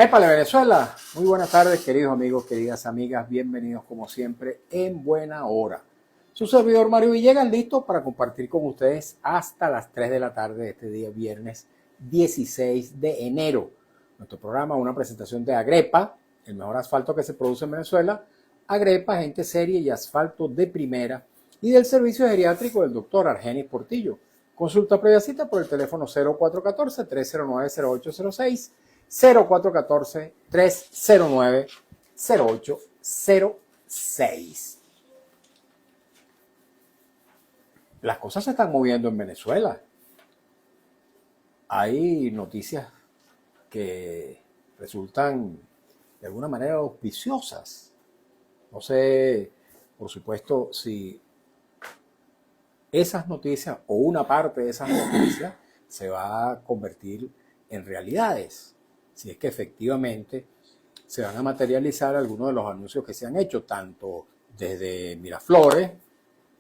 Épale, Venezuela. Muy buenas tardes, queridos amigos, queridas amigas. Bienvenidos, como siempre, en buena hora. Su servidor Mario Villegas, listo para compartir con ustedes hasta las 3 de la tarde de este día, viernes 16 de enero. Nuestro programa, una presentación de Agrepa, el mejor asfalto que se produce en Venezuela. Agrepa, gente seria y asfalto de primera. Y del servicio geriátrico del doctor Argenis Portillo. Consulta previa cita por el teléfono 0414-309-0806. 0414-309-0806. Las cosas se están moviendo en Venezuela. Hay noticias que resultan de alguna manera auspiciosas. No sé, por supuesto, si esas noticias o una parte de esas noticias se va a convertir en realidades. Si es que efectivamente se van a materializar algunos de los anuncios que se han hecho, tanto desde Miraflores,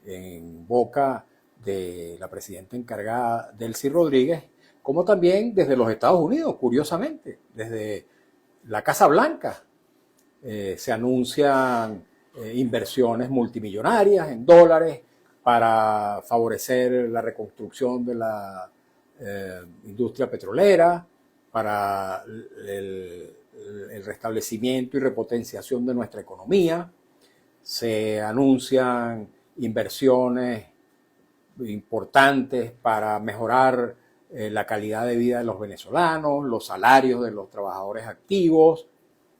en boca de la presidenta encargada Delcy Rodríguez, como también desde los Estados Unidos, curiosamente, desde la Casa Blanca. Se anuncian inversiones multimillonarias en dólares para favorecer la reconstrucción de la industria petrolera, para el restablecimiento y repotenciación de nuestra economía. Se anuncian inversiones importantes para mejorar la calidad de vida de los venezolanos, los salarios de los trabajadores activos,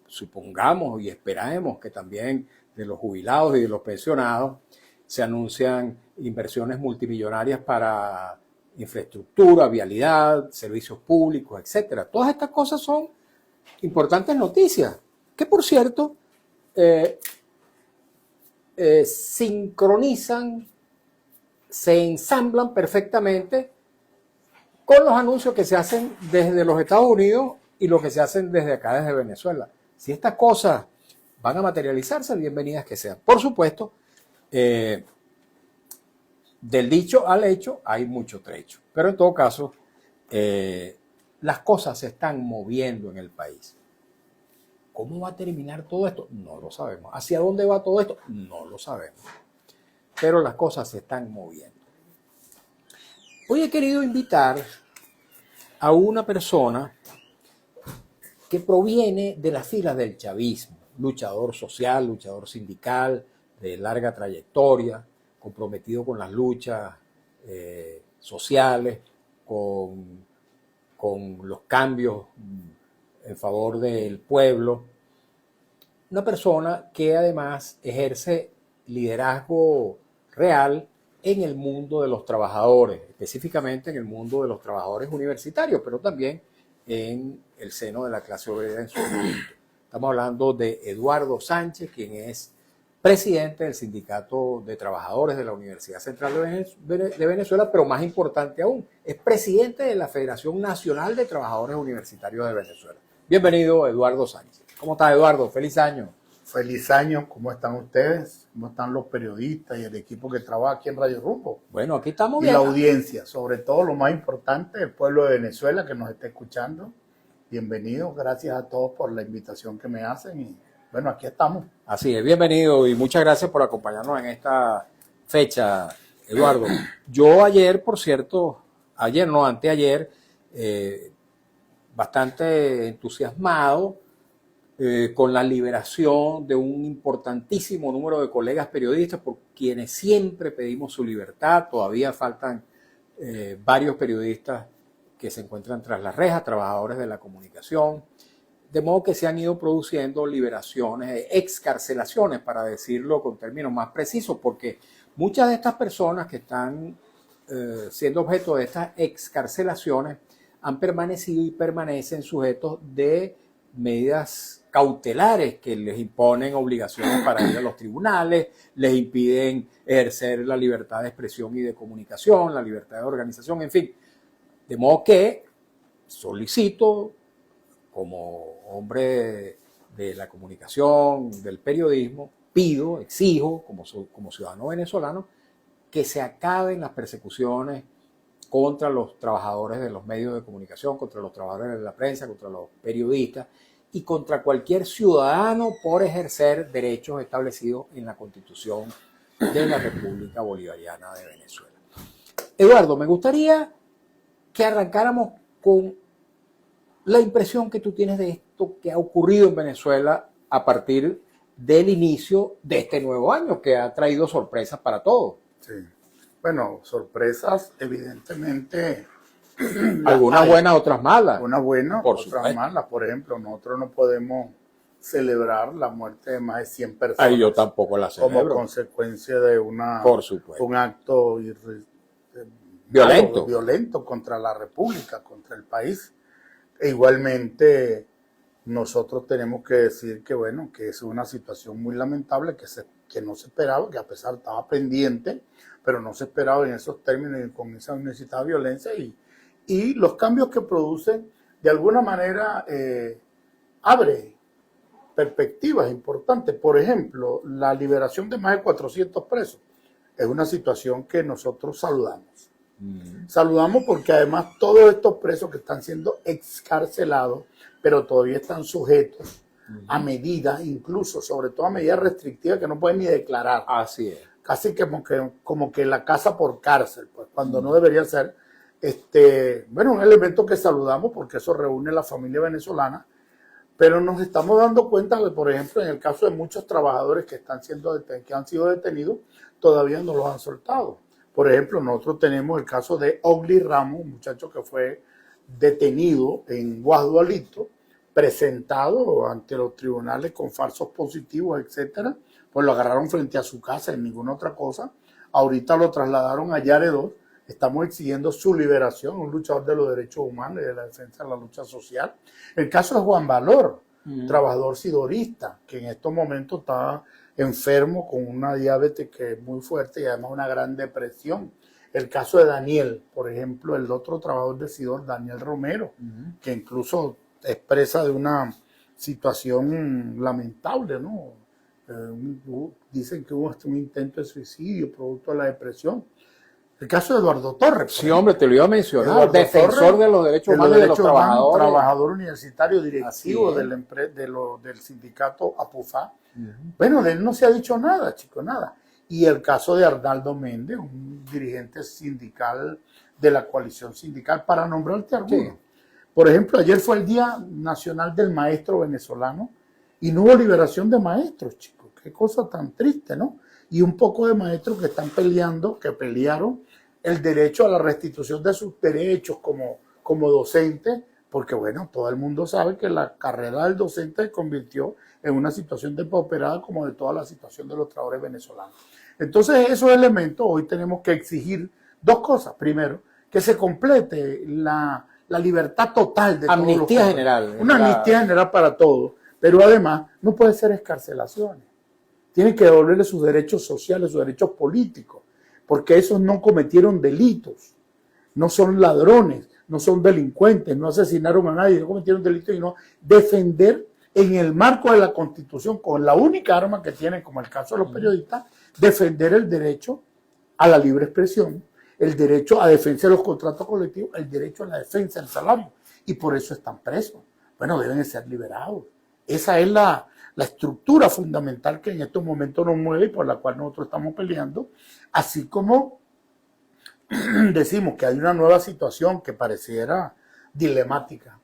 supongamos y esperemos que también de los jubilados y de los pensionados. Se anuncian inversiones multimillonarias para infraestructura, vialidad, servicios públicos, etc. Todas estas cosas son importantes noticias que, por cierto, sincronizan, se ensamblan perfectamente con los anuncios que se hacen desde los Estados Unidos y los que se hacen desde acá, desde Venezuela. Si estas cosas van a materializarse, bienvenidas que sean. Por supuesto, del dicho al hecho hay mucho trecho. Pero en todo caso, las cosas se están moviendo en el país. ¿Cómo va a terminar todo esto? No lo sabemos. ¿Hacia dónde va todo esto? No lo sabemos. Pero las cosas se están moviendo. Hoy he querido invitar a una persona que proviene de las filas del chavismo, luchador social, luchador sindical, de larga trayectoria, comprometido con las luchas sociales, con los cambios en favor del pueblo. Una persona que además ejerce liderazgo real en el mundo de los trabajadores, específicamente en el mundo de los trabajadores universitarios, pero también en el seno de la clase obrera en su conjunto. Estamos hablando de Eduardo Sánchez, quien es presidente del Sindicato de Trabajadores de la Universidad Central de Venezuela, pero más importante aún, es presidente de la Federación Nacional de Trabajadores Universitarios de Venezuela. Bienvenido, Eduardo Sánchez. ¿Cómo estás, Eduardo? Feliz año. Feliz año, ¿cómo están ustedes? ¿Cómo están los periodistas y el equipo que trabaja aquí en Radio Rumbo? Bueno, aquí estamos bien. Y la audiencia, sobre todo lo más importante, el pueblo de Venezuela que nos está escuchando. Bienvenidos, gracias a todos por la invitación que me hacen y bueno, aquí estamos. Así es, bienvenido y muchas gracias por acompañarnos en esta fecha, Eduardo. Yo ayer, por cierto, anteayer, bastante entusiasmado con la liberación de un importantísimo número de colegas periodistas por quienes siempre pedimos su libertad. Todavía faltan varios periodistas que se encuentran tras las rejas, trabajadores de la comunicación, de modo que se han ido produciendo liberaciones, excarcelaciones, para decirlo con términos más precisos, porque muchas de estas personas que están siendo objeto de estas excarcelaciones han permanecido y permanecen sujetos de medidas cautelares que les imponen obligaciones para ir a los tribunales, les impiden ejercer la libertad de expresión y de comunicación, la libertad de organización, en fin. De modo que solicito, como hombre de la comunicación, del periodismo, pido, exijo, como ciudadano venezolano, que se acaben las persecuciones contra los trabajadores de los medios de comunicación, contra los trabajadores de la prensa, contra los periodistas, y contra cualquier ciudadano por ejercer derechos establecidos en la Constitución de la República Bolivariana de Venezuela. Eduardo, me gustaría que arrancáramos con la impresión que tú tienes de esto que ha ocurrido en Venezuela a partir del inicio de este nuevo año, que ha traído sorpresas para todos. Sí. Bueno, sorpresas, evidentemente. Algunas buenas, otras malas. Unas buenas, Por otras supuesto. malas. Por ejemplo, nosotros no podemos celebrar la muerte de más de 100 personas. Ahí yo tampoco la celebro. Como consecuencia de Por supuesto. un acto violento contra la República, contra el país. E igualmente, nosotros tenemos que decir que, bueno, que es una situación muy lamentable que no se esperaba, que a pesar estaba pendiente, pero no se esperaba en esos términos y con esa necesitada violencia y los cambios que producen, de alguna manera, abre perspectivas importantes. Por ejemplo, la liberación de más de 400 presos es una situación que nosotros saludamos. Saludamos porque además todos estos presos que están siendo excarcelados, pero todavía están sujetos a medidas, incluso, sobre todo a medidas restrictivas que no pueden ni declarar. Así es. Casi como que la casa por cárcel, pues, cuando no debería ser. Bueno, un elemento que saludamos porque eso reúne a la familia venezolana, pero nos estamos dando cuenta de, por ejemplo, en el caso de muchos trabajadores que han sido detenidos, todavía no los han soltado. Por ejemplo, nosotros tenemos el caso de Ogli Ramos, un muchacho que fue detenido en Guasdualito, presentado ante los tribunales con falsos positivos, etcétera. Pues lo agarraron frente a su casa y ninguna otra cosa. Ahorita lo trasladaron a Yare 2. Estamos exigiendo su liberación, un luchador de los derechos humanos y de la defensa de la lucha social. El caso de Juan Valor, trabajador sidorista, que en estos momentos está enfermo con una diabetes que es muy fuerte y además una gran depresión. El caso de Daniel, por ejemplo, el otro trabajador de Sidor, Daniel Romero, que incluso expresa de una situación lamentable, ¿no? Dicen que hubo hasta un intento de suicidio producto de la depresión. El caso de Eduardo Torres. Sí, hombre, te lo iba a mencionar. Eduardo Defensor Torres, de los derechos humanos y de los trabajadores. Trabajador universitario, directivo del sindicato APUFA. Bueno, de él no se ha dicho nada, chico, nada. Y el caso de Arnaldo Méndez, un dirigente sindical de la coalición sindical, para nombrarte alguno. Sí. Por ejemplo, ayer fue el Día Nacional del Maestro Venezolano y no hubo liberación de maestros, chicos. Qué cosa tan triste, ¿no? Y un poco de maestros que están peleando, que pelearon el derecho a la restitución de sus derechos como docentes, porque bueno, todo el mundo sabe que la carrera del docente se convirtió en una situación depauperada como de toda la situación de los trabajadores venezolanos. Entonces, esos elementos hoy tenemos que exigir dos cosas. Primero, que se complete la libertad total de todos los amnistía general. Una amnistía general para todos, pero además no puede ser excarcelaciones. Tienen que devolverle sus derechos sociales, sus derechos políticos, porque esos no cometieron delitos, no son ladrones, no son delincuentes, no asesinaron a nadie, no cometieron delitos, sino defender en el marco de la Constitución, con la única arma que tienen, como el caso de los periodistas, defender el derecho a la libre expresión, el derecho a defensa de los contratos colectivos, el derecho a la defensa del salario, y por eso están presos. Bueno, deben de ser liberados. Esa es la estructura fundamental que en estos momentos nos mueve y por la cual nosotros estamos peleando, así como decimos que hay una nueva situación que pareciera dilemática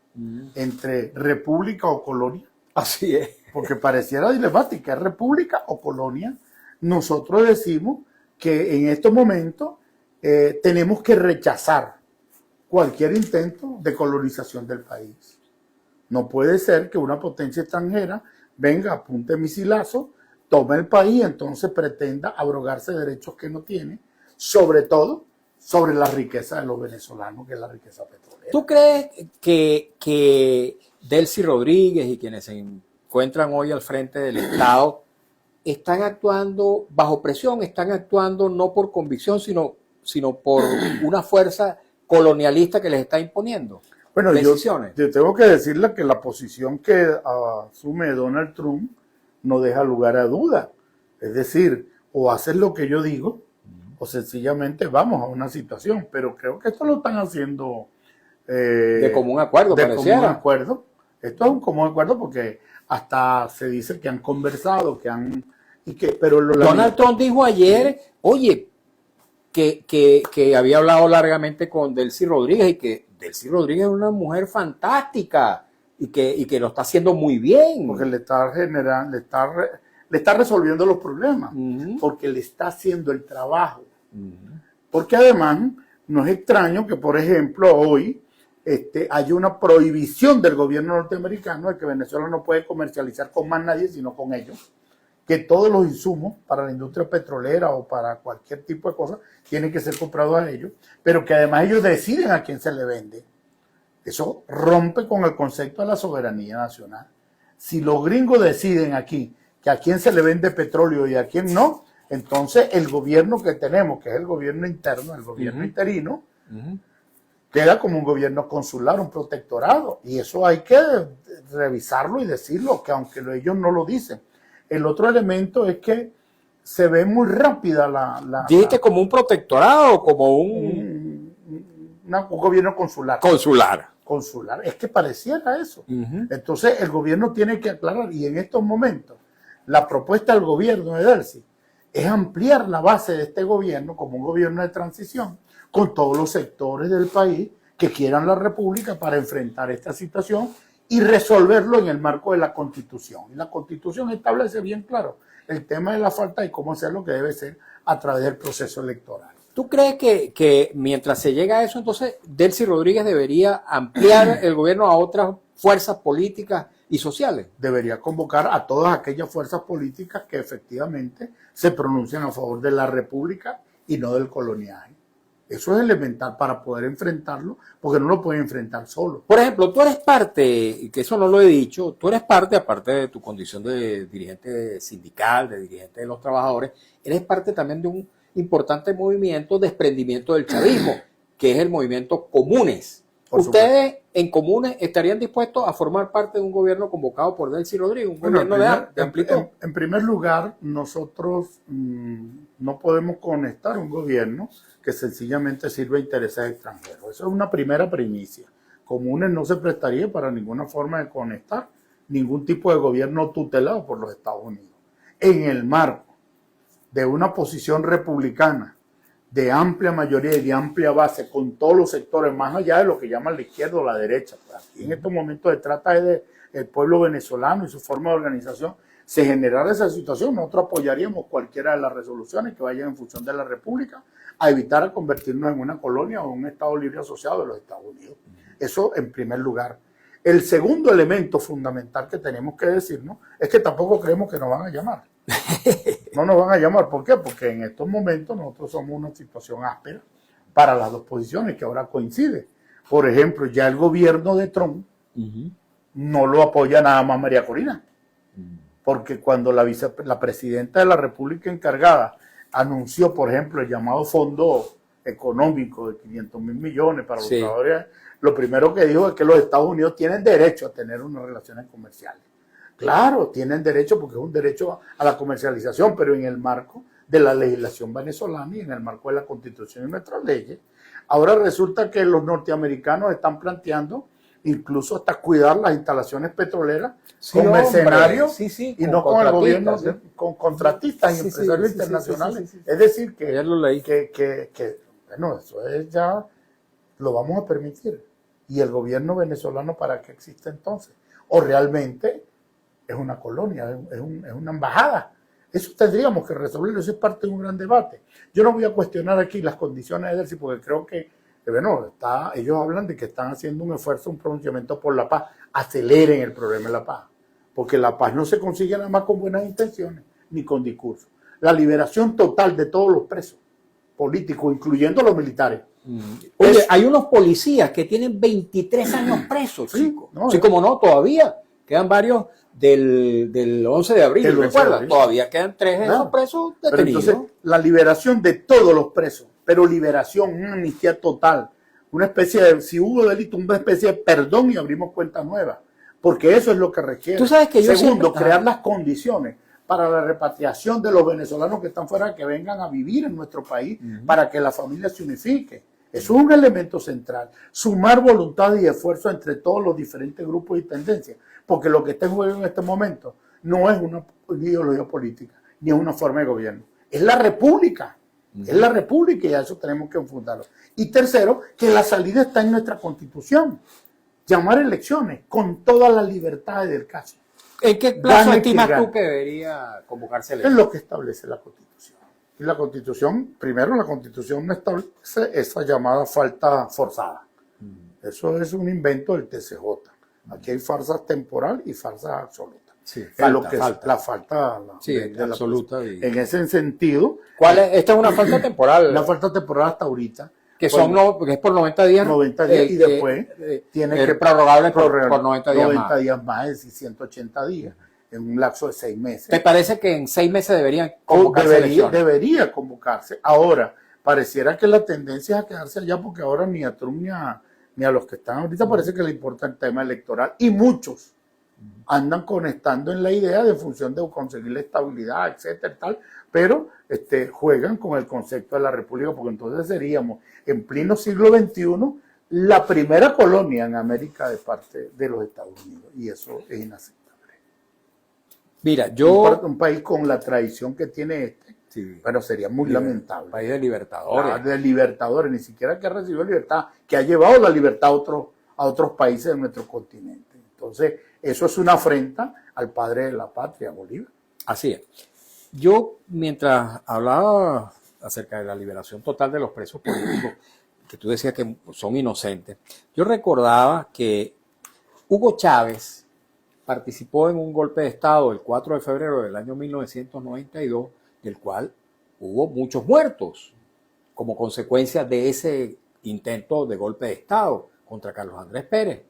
entre república o colonia. Así es. Porque pareciera dilemática, ¿es república o colonia? Nosotros decimos que en estos momentos tenemos que rechazar cualquier intento de colonización del país. No puede ser que una potencia extranjera venga, apunte misilazo, tome el país y entonces pretenda abrogarse derechos que no tiene, sobre todo sobre la riqueza de los venezolanos, que es la riqueza petrolera. ¿Tú crees que Delcy Rodríguez y quienes se encuentran hoy al frente del Estado están actuando bajo presión, están actuando no por convicción, sino por una fuerza colonialista que les está imponiendo? Bueno, yo tengo que decirle que la posición que asume Donald Trump no deja lugar a duda. Es decir, o haces lo que yo digo, o sencillamente vamos a una situación. Pero creo que esto lo están haciendo de común acuerdo, de común acuerdo. Esto es un común acuerdo porque hasta se dice que han conversado, pero Donald Trump dijo ayer, oye, que había hablado largamente con Delcy Rodríguez y que Delcy Rodríguez es una mujer fantástica y que lo está haciendo muy bien. Porque le está resolviendo los problemas, porque le está haciendo el trabajo. Porque además no es extraño que, por ejemplo, hoy haya una prohibición del gobierno norteamericano de que Venezuela no puede comercializar con más nadie sino con ellos, que todos los insumos para la industria petrolera o para cualquier tipo de cosa tienen que ser comprados a ellos, pero que además ellos deciden a quién se le vende. Eso rompe con el concepto de la soberanía nacional. Si los gringos deciden aquí que a quién se le vende petróleo y a quién no, entonces el gobierno que tenemos, que es el gobierno interno, el gobierno interino, queda como un gobierno consular, un protectorado. Y eso hay que revisarlo y decirlo, que aunque ellos no lo dicen. El otro elemento es que se ve muy rápida ¿Dijiste como un protectorado o como un gobierno consular? Consular. Es que pareciera eso. Entonces el gobierno tiene que aclarar, y en estos momentos la propuesta del gobierno de Delcy es ampliar la base de este gobierno como un gobierno de transición con todos los sectores del país que quieran la república para enfrentar esta situación y resolverlo en el marco de la Constitución. Y la Constitución establece bien claro el tema de la falta y cómo hacer lo que debe ser a través del proceso electoral. ¿Tú crees que mientras se llega a eso, entonces Delcy Rodríguez debería ampliar el gobierno a otras fuerzas políticas y sociales? Debería convocar a todas aquellas fuerzas políticas que efectivamente se pronuncian a favor de la república y no del coloniaje. Eso es elemental para poder enfrentarlo, porque no lo pueden enfrentar solo. Por ejemplo, tú eres parte, que eso no lo he dicho, tú eres parte, aparte de tu condición de dirigente sindical, de dirigente de los trabajadores, eres parte también de un importante movimiento de desprendimiento del chavismo, que es el movimiento Comunes. ¿Ustedes en Comunes estarían dispuestos a formar parte de un gobierno convocado por Delcy Rodríguez, un gobierno de amplitud? En primer lugar, nosotros no podemos conectar un gobierno que sencillamente sirva a intereses extranjeros. Eso es una primera primicia. Comunes no se prestaría para ninguna forma de conectar ningún tipo de gobierno tutelado por los Estados Unidos. En el marco de una posición republicana de amplia mayoría y de amplia base con todos los sectores, más allá de lo que llaman la izquierda o la derecha. Aquí en estos momentos se trata del pueblo venezolano y su forma de organización. Se generara esa situación, nosotros apoyaríamos cualquiera de las resoluciones que vayan en función de la República a evitar convertirnos en una colonia o un Estado libre asociado de los Estados Unidos. Eso en primer lugar. El segundo elemento fundamental que tenemos que decirnos es que tampoco creemos que nos van a llamar. No nos van a llamar. ¿Por qué? Porque en estos momentos nosotros somos una situación áspera para las dos posiciones que ahora coinciden. Por ejemplo, ya el gobierno de Trump no lo apoya nada más María Corina. Porque cuando la presidenta de la República encargada anunció, por ejemplo, el llamado fondo económico de 500.000 millones para los trabajadores, lo primero que dijo es que los Estados Unidos tienen derecho a tener unas relaciones comerciales. Claro, tienen derecho porque es un derecho a la comercialización, pero en el marco de la legislación venezolana y en el marco de la Constitución y nuestras leyes. Ahora resulta que los norteamericanos están planteando incluso hasta cuidar las instalaciones petroleras con mercenarios y no con el gobierno, con contratistas y empresarios internacionales. Es decir, que bueno, eso es ya, lo vamos a permitir. ¿Y el gobierno venezolano para qué existe entonces? ¿O realmente es una colonia, es una embajada? Eso tendríamos que resolverlo, eso es parte de un gran debate. Yo no voy a cuestionar aquí las condiciones de Delcy porque creo que, bueno, ellos hablan de que están haciendo un esfuerzo, un pronunciamiento por la paz. Aceleren el problema de la paz, porque la paz no se consigue nada más con buenas intenciones, ni con discursos. La liberación total de todos los presos políticos, incluyendo los militares. Oye, hay unos policías que tienen 23 años presos, chicos. Sí, como no, todavía quedan varios del 11 de abril, ¿recuerdas? Todavía quedan 3 de esos presos detenidos. Entonces, la liberación de todos los presos, pero liberación, una amnistía total, una especie de, si hubo delito, una especie de perdón y abrimos cuentas nuevas, porque eso es lo que requiere. ¿Tú sabes que yo Segundo, crear las condiciones para la repatriación de los venezolanos que están fuera, que vengan a vivir en nuestro país, para que la familia se unifique. Eso es un elemento central. Sumar voluntad y esfuerzo entre todos los diferentes grupos y tendencias. Porque lo que está en juego en este momento no es una ideología política, ni es una forma de gobierno. Es la república. Es la república y a eso tenemos que enfundarlo. Y tercero, que la salida está en nuestra constitución. Llamar elecciones con todas las libertades del caso. ¿En qué plazo estimas tú que debería convocarse elecciones? Es lo que establece la Constitución. Y la Constitución, primero la Constitución no establece esa llamada falta forzada. Eso es un invento del TCJ. Aquí hay falsa temporal y falsa absoluta. Sí, la falta de absoluta. En ese sentido. Esta es una falta temporal. La falta temporal hasta ahorita. Que es por 90 días. 90 días y después tiene que prorrogable por 90 días 90 días más, es decir, 180 días, en un lapso de 6 meses. ¿Te parece que en 6 meses deberían convocarse elecciones? Debería convocarse. Ahora, pareciera que la tendencia es a quedarse allá porque ahora ni a Trump ni a los que están ahorita parece que le importa el tema electoral. Y muchos andan conectando en la idea de función de conseguir la estabilidad, etcétera, tal, pero juegan con el concepto de la república, porque entonces seríamos en pleno siglo XXI la primera colonia en América de parte de los Estados Unidos, y eso es inaceptable. Mira, un país con la tradición que tiene sí, pero sería muy lamentable. País de libertadores. De libertadores, ni siquiera que ha recibido libertad, que ha llevado la libertad a otros países de nuestro continente. Entonces, eso es una afrenta al padre de la patria, Bolívar. Así es. Yo, mientras hablaba acerca de la liberación total de los presos políticos, que tú decías que son inocentes, yo recordaba que Hugo Chávez participó en un golpe de Estado el 4 de febrero del año 1992, del cual hubo muchos muertos como consecuencia de ese intento de golpe de Estado contra Carlos Andrés Pérez.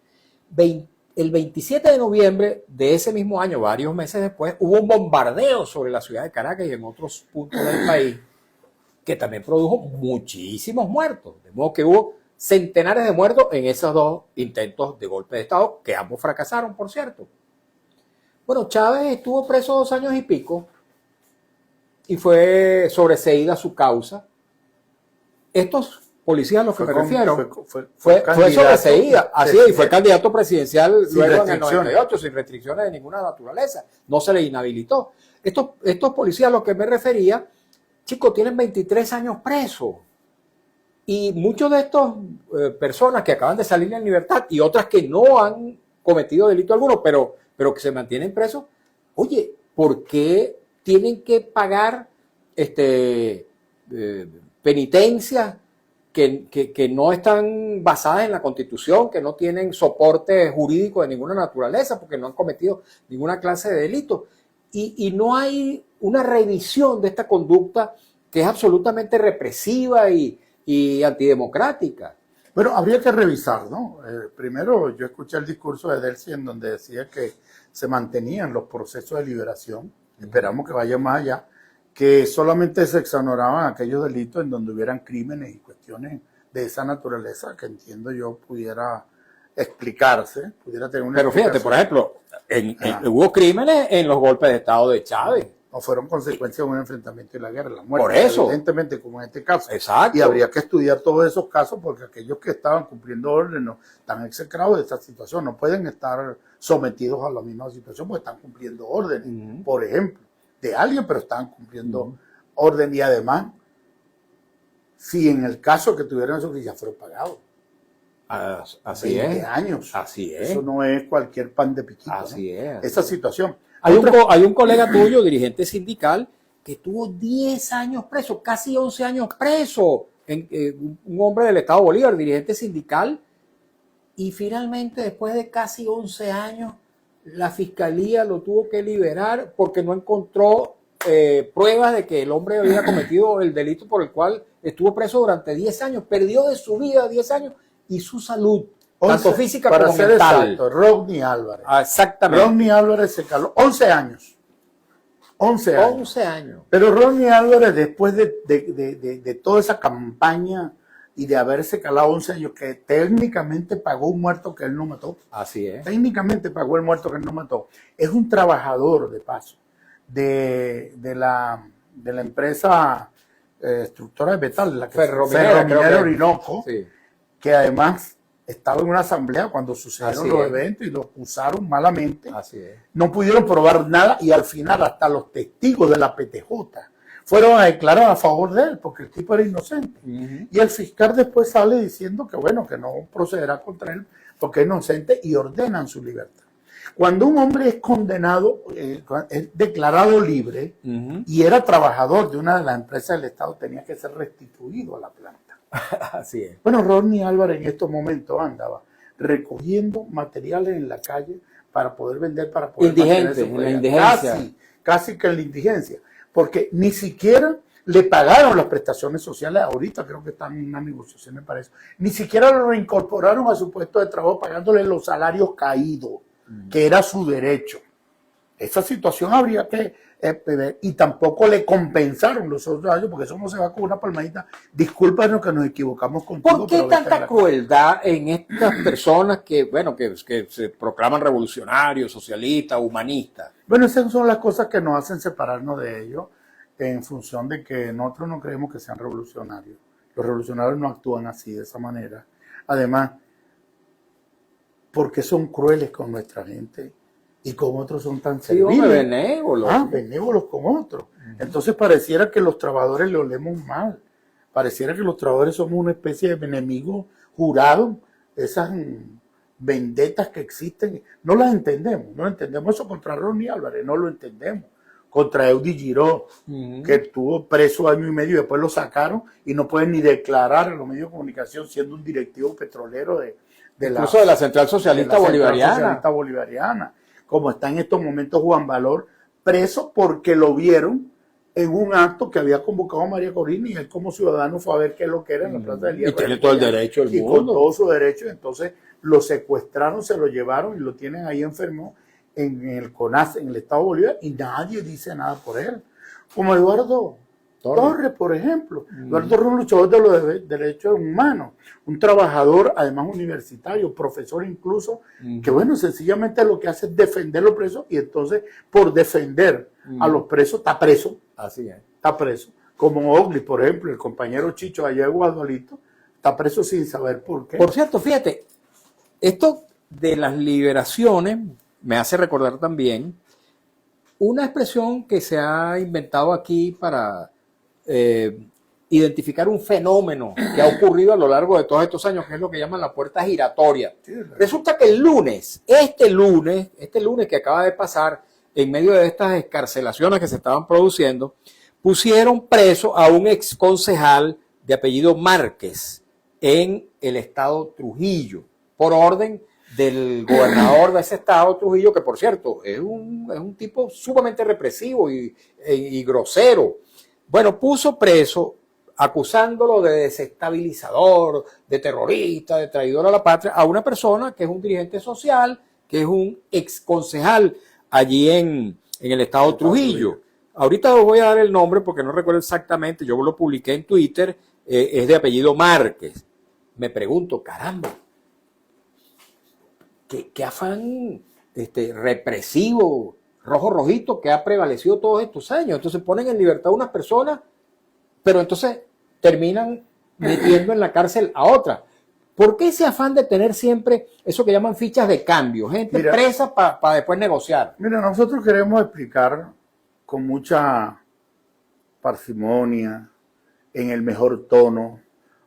El 27 de noviembre de ese mismo año, varios meses después, hubo un bombardeo sobre la ciudad de Caracas y en otros puntos del país que también produjo muchísimos muertos. De modo que hubo centenares de muertos en esos dos intentos de golpe de Estado, que ambos fracasaron, por cierto. Bueno, Chávez estuvo preso 2 años y pico y fue sobreseída su causa. Estos policías a los que me refiero fue sobreseída, así es, y fue candidato presidencial luego en el 98, sin restricciones de ninguna naturaleza, no se le inhabilitó. Estos policías a los que me refería, chicos, tienen 23 años presos, y muchos de estos personas que acaban de salir en libertad y otras que no han cometido delito alguno, pero que se mantienen presos, oye, ¿por qué tienen que pagar penitencias que no están basadas en la Constitución, que no tienen soporte jurídico de ninguna naturaleza, porque no han cometido ninguna clase de delito? Y no hay una revisión de esta conducta que es absolutamente represiva y antidemocrática. Bueno, habría que revisar, ¿no? Primero, yo escuché el discurso de Delcy en donde decía que se mantenían los procesos de liberación, esperamos que vaya más allá, que solamente se exoneraban aquellos delitos en donde hubieran crímenes y cuestiones de esa naturaleza, que entiendo yo pudiera explicarse, pudiera tener una Pero fíjate, por ejemplo, hubo crímenes en los golpes de Estado de Chávez. No fueron consecuencias de un enfrentamiento y la guerra, la muerte. Por eso. Evidentemente, como en este caso. Exacto. Y habría que estudiar todos esos casos porque aquellos que estaban cumpliendo órdenes están execrados de esta situación, no pueden estar sometidos a la misma situación porque están cumpliendo órdenes, por ejemplo, de alguien, pero están cumpliendo orden. Y además, si en el caso que tuvieran eso, ya fueron pagados. Así 20 es. años. Así es. Eso no es cualquier pan de piquito. Así es. Esa situación. Hay un colega tuyo, dirigente sindical, que tuvo 10 años preso, casi 11 años preso, un hombre del Estado Bolívar, dirigente sindical, y finalmente, después de casi 11 años, la fiscalía lo tuvo que liberar porque no encontró pruebas de que el hombre había cometido el delito por el cual estuvo preso durante 10 años, perdió de su vida 10 años y su salud. Tanto física para como ser mental. Exacto, Rodney Álvarez. Exactamente. Rodney Álvarez se caló 11 años. 11 años. 11 años. Pero Rodney Álvarez, después de toda esa campaña y de haberse calado 11 años, que técnicamente pagó un muerto que él no mató. Así es. Técnicamente pagó el muerto que él no mató. Es un trabajador, de paso, de la empresa destructora de metal, la que Ferrominera Orinoco, sí. que además estaba en una asamblea cuando sucedieron Así los es. eventos y lo acusaron malamente. Así es. No pudieron probar nada y al final hasta los testigos de la PTJ fueron a declarar a favor de él porque el tipo era inocente. Y el fiscal después sale diciendo que bueno, que no procederá contra él porque es inocente y ordenan su libertad. Cuando un hombre es condenado, es declarado libre y era trabajador de una de las empresas del Estado, tenía que ser restituido a la planta. Así es. Bueno, Rodney Álvarez en estos momentos andaba recogiendo materiales en la calle para poder vender, para poder Indigente, en la indigencia. Casi que en la indigencia, porque ni siquiera le pagaron las prestaciones sociales, ahorita creo que están en una negociación, me parece, ni siquiera lo reincorporaron a su puesto de trabajo pagándole los salarios caídos, que era su derecho. Esa situación habría que ver, y tampoco le compensaron los otros años, porque eso no se va con una palmadita. Discúlpanos que nos equivocamos contigo. ¿Por qué tanta crueldad en estas personas que, bueno, que se proclaman revolucionarios, socialistas, humanistas? Bueno, esas son las cosas que nos hacen separarnos de ellos en función de que nosotros no creemos que sean revolucionarios. Los revolucionarios no actúan así, de esa manera. Además, porque son crueles con nuestra gente y con otros son tan serviles. Sí, benévolos. Benévolos con otros. Entonces pareciera que los trabajadores le olemos mal. Pareciera que los trabajadores somos una especie de enemigo jurado. Esas vendetas que existen, no las entendemos. No entendemos eso contra Rodney Álvarez, no lo entendemos. Contra Eudy Giró, que estuvo preso 1 año y medio y después lo sacaron y no pueden ni declarar en los medios de comunicación siendo un directivo petrolero incluso de la Central Socialista Bolivariana. Como está en estos momentos Juan Valor, preso porque lo vieron en un acto que había convocado a María Corina y él como ciudadano fue a ver qué es lo que era en la Plaza del Hierro. Y tiene todo el derecho del mundo. Y con todo su derecho, entonces lo secuestraron, se lo llevaron y lo tienen ahí enfermo en el CONAS, en el Estado Bolívar, y nadie dice nada por él. Como Eduardo Torres, por ejemplo. Eduardo Torres es un luchador de los derechos humanos, un trabajador, además universitario, profesor incluso, que bueno, sencillamente lo que hace es defender a los presos y entonces por defender a los presos está preso. Así es. Está preso. Como Ogli, por ejemplo, el compañero Chicho allá de Guadalito, está preso sin saber por qué. Por cierto, fíjate, esto de las liberaciones me hace recordar también una expresión que se ha inventado aquí para identificar un fenómeno que ha ocurrido a lo largo de todos estos años, que es lo que llaman la puerta giratoria. Sí, resulta que este lunes que acaba de pasar, en medio de estas excarcelaciones que se estaban produciendo, pusieron preso a un ex concejal de apellido Márquez en el estado Trujillo, por orden del gobernador de ese estado, Trujillo, que por cierto es un tipo sumamente represivo y grosero. Bueno, puso preso, acusándolo de desestabilizador, de terrorista, de traidor a la patria, a una persona que es un dirigente social, que es un ex concejal allí en el estado Trujillo. Ahorita os voy a dar el nombre porque no recuerdo exactamente, yo lo publiqué en Twitter, es de apellido Márquez. Me pregunto, caramba, ¿qué afán represivo, rojito que ha prevalecido todos estos años? Entonces ponen en libertad a unas personas, pero entonces terminan metiendo en la cárcel a otras. ¿Por qué ese afán de tener siempre eso que llaman fichas de cambio? Gente presa para después negociar. Mira, nosotros queremos explicar con mucha parsimonia, en el mejor tono,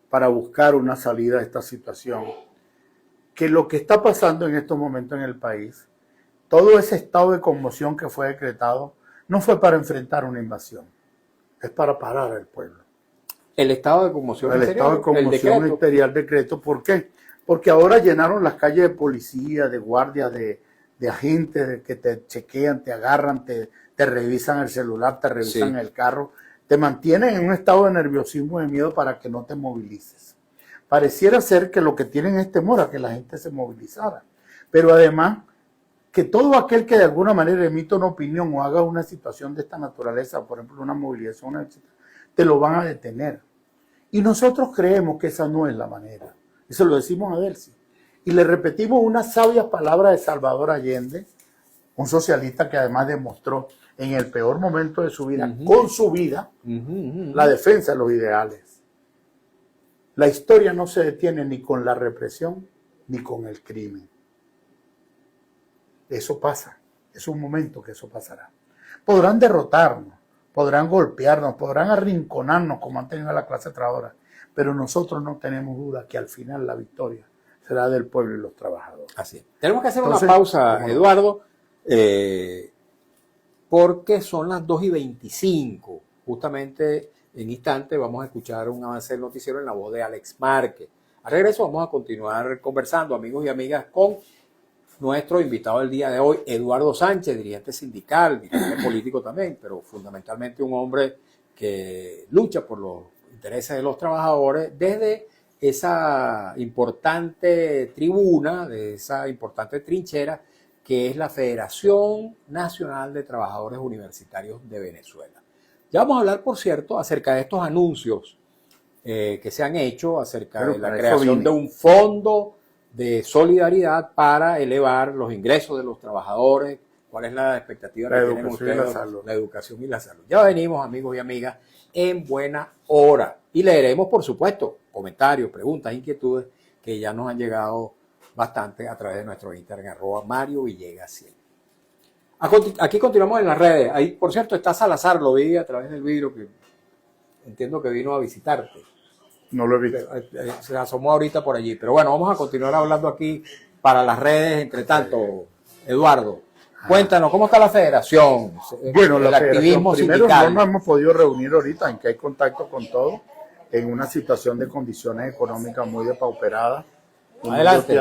para buscar una salida a esta situación, que lo que está pasando en estos momentos en el país, todo ese estado de conmoción que fue decretado, no fue para enfrentar una invasión, es para parar al pueblo. El estado de conmoción el estado de conmoción imperial decreto. ¿Por qué? Porque ahora llenaron las calles de policía, de guardias, de agentes que te chequean, te agarran, te revisan el celular, te revisan el carro, te mantienen en un estado de nerviosismo y de miedo para que no te movilices. Pareciera ser que lo que tienen es temor a que la gente se movilizara. Pero además, que todo aquel que de alguna manera emita una opinión o haga una situación de esta naturaleza, por ejemplo, una movilización, etc., te lo van a detener. Y nosotros creemos que esa no es la manera. Y se lo decimos a Delcy. Y le repetimos unas sabias palabras de Salvador Allende, Un socialista que además demostró en el peor momento de su vida, con su vida, la defensa de los ideales. La historia no se detiene ni con la represión ni con el crimen. Eso pasa, es un momento que eso pasará. Podrán derrotarnos, podrán golpearnos, podrán arrinconarnos como han tenido la clase trabajadora, pero nosotros no tenemos duda que al final la victoria será del pueblo y los trabajadores. Así es. Tenemos que hacer una pausa, Eduardo, porque son las 2:25. Justamente en instante vamos a escuchar un avance del noticiero en la voz de Alex Márquez. Al regreso vamos a continuar conversando, amigos y amigas, con nuestro invitado del día de hoy, Eduardo Sánchez, dirigente sindical, dirigente político también, pero fundamentalmente un hombre que lucha por los intereses de los trabajadores desde esa importante tribuna, de esa importante trinchera que es la Federación Nacional de Trabajadores Universitarios de Venezuela. Ya vamos a hablar, por cierto, acerca de estos anuncios que se han hecho acerca de la creación de un fondo de solidaridad para elevar los ingresos de los trabajadores. ¿Cuál es la expectativa que tienen ustedes? La educación y la salud. Ya venimos, amigos y amigas, en buena hora. Y leeremos, por supuesto, comentarios, preguntas, inquietudes que ya nos han llegado bastante a través de nuestro Instagram, @MarioVillegas100. Aquí continuamos en las redes. Ahí, por cierto, está Salazar, lo vi a través del vidrio, que entiendo que vino a visitarte. No lo he visto. Se asomó ahorita por allí. Pero bueno, vamos a continuar hablando aquí para las redes. Entre tanto, Eduardo, cuéntanos, ¿cómo está la federación? Bueno, el la activismo primero sindical. no nos hemos podido reunir ahorita, en que hay contacto con todos, en una situación de condiciones económicas muy depauperadas. Adelante.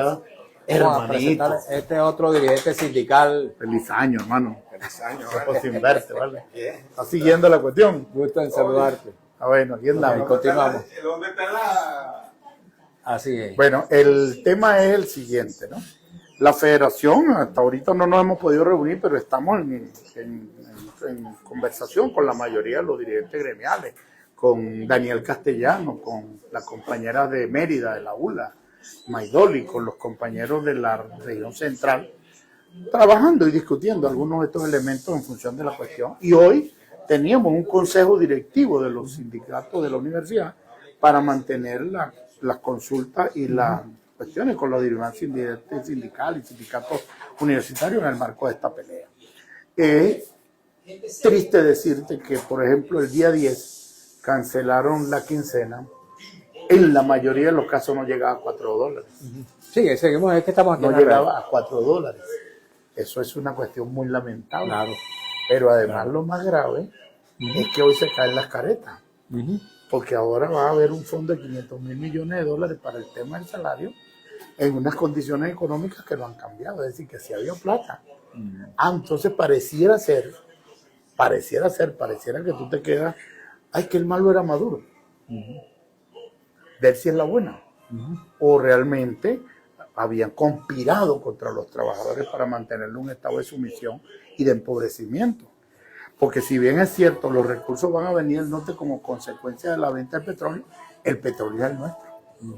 Hermanito. Este otro dirigente sindical. Feliz año, hermano. Feliz año. Sin verte, ¿vale? ¿Está siguiendo la cuestión? Gusto en saludarte. Bueno, aquí andamos. Y continuamos. ¿Dónde está la...? Así es. Bueno, el tema es el siguiente, ¿no? La federación, hasta ahorita no nos hemos podido reunir, pero estamos en conversación con la mayoría de los dirigentes gremiales, con Daniel Castellano, con la compañera de Mérida, de la ULA, Maidoli, con los compañeros de la región central, trabajando y discutiendo algunos de estos elementos en función de la cuestión. Y hoy teníamos un consejo directivo de los sindicatos de la universidad para mantener las consultas y las cuestiones con los dirigentes sindicales y sindicatos universitarios en el marco de esta pelea. Es triste decirte que, por ejemplo, el día 10 cancelaron la quincena. En la mayoría de los casos no llegaba a $4. Sí, seguimos, es que estamos aquí. No llegaba a $4. Eso es una cuestión muy lamentable. Claro. Pero además lo más grave es que hoy se caen las caretas. Porque ahora va a haber un fondo de $500 mil millones para el tema del salario en unas condiciones económicas que lo han cambiado. Es decir, que si había plata. Entonces pareciera que tú te quedas, ay, que el malo era Maduro. Ver si es la buena. O realmente habían conspirado contra los trabajadores para mantenerle un estado de sumisión y de empobrecimiento. Porque si bien es cierto, los recursos van a venir del norte como consecuencia de la venta del petróleo, el petróleo es el nuestro.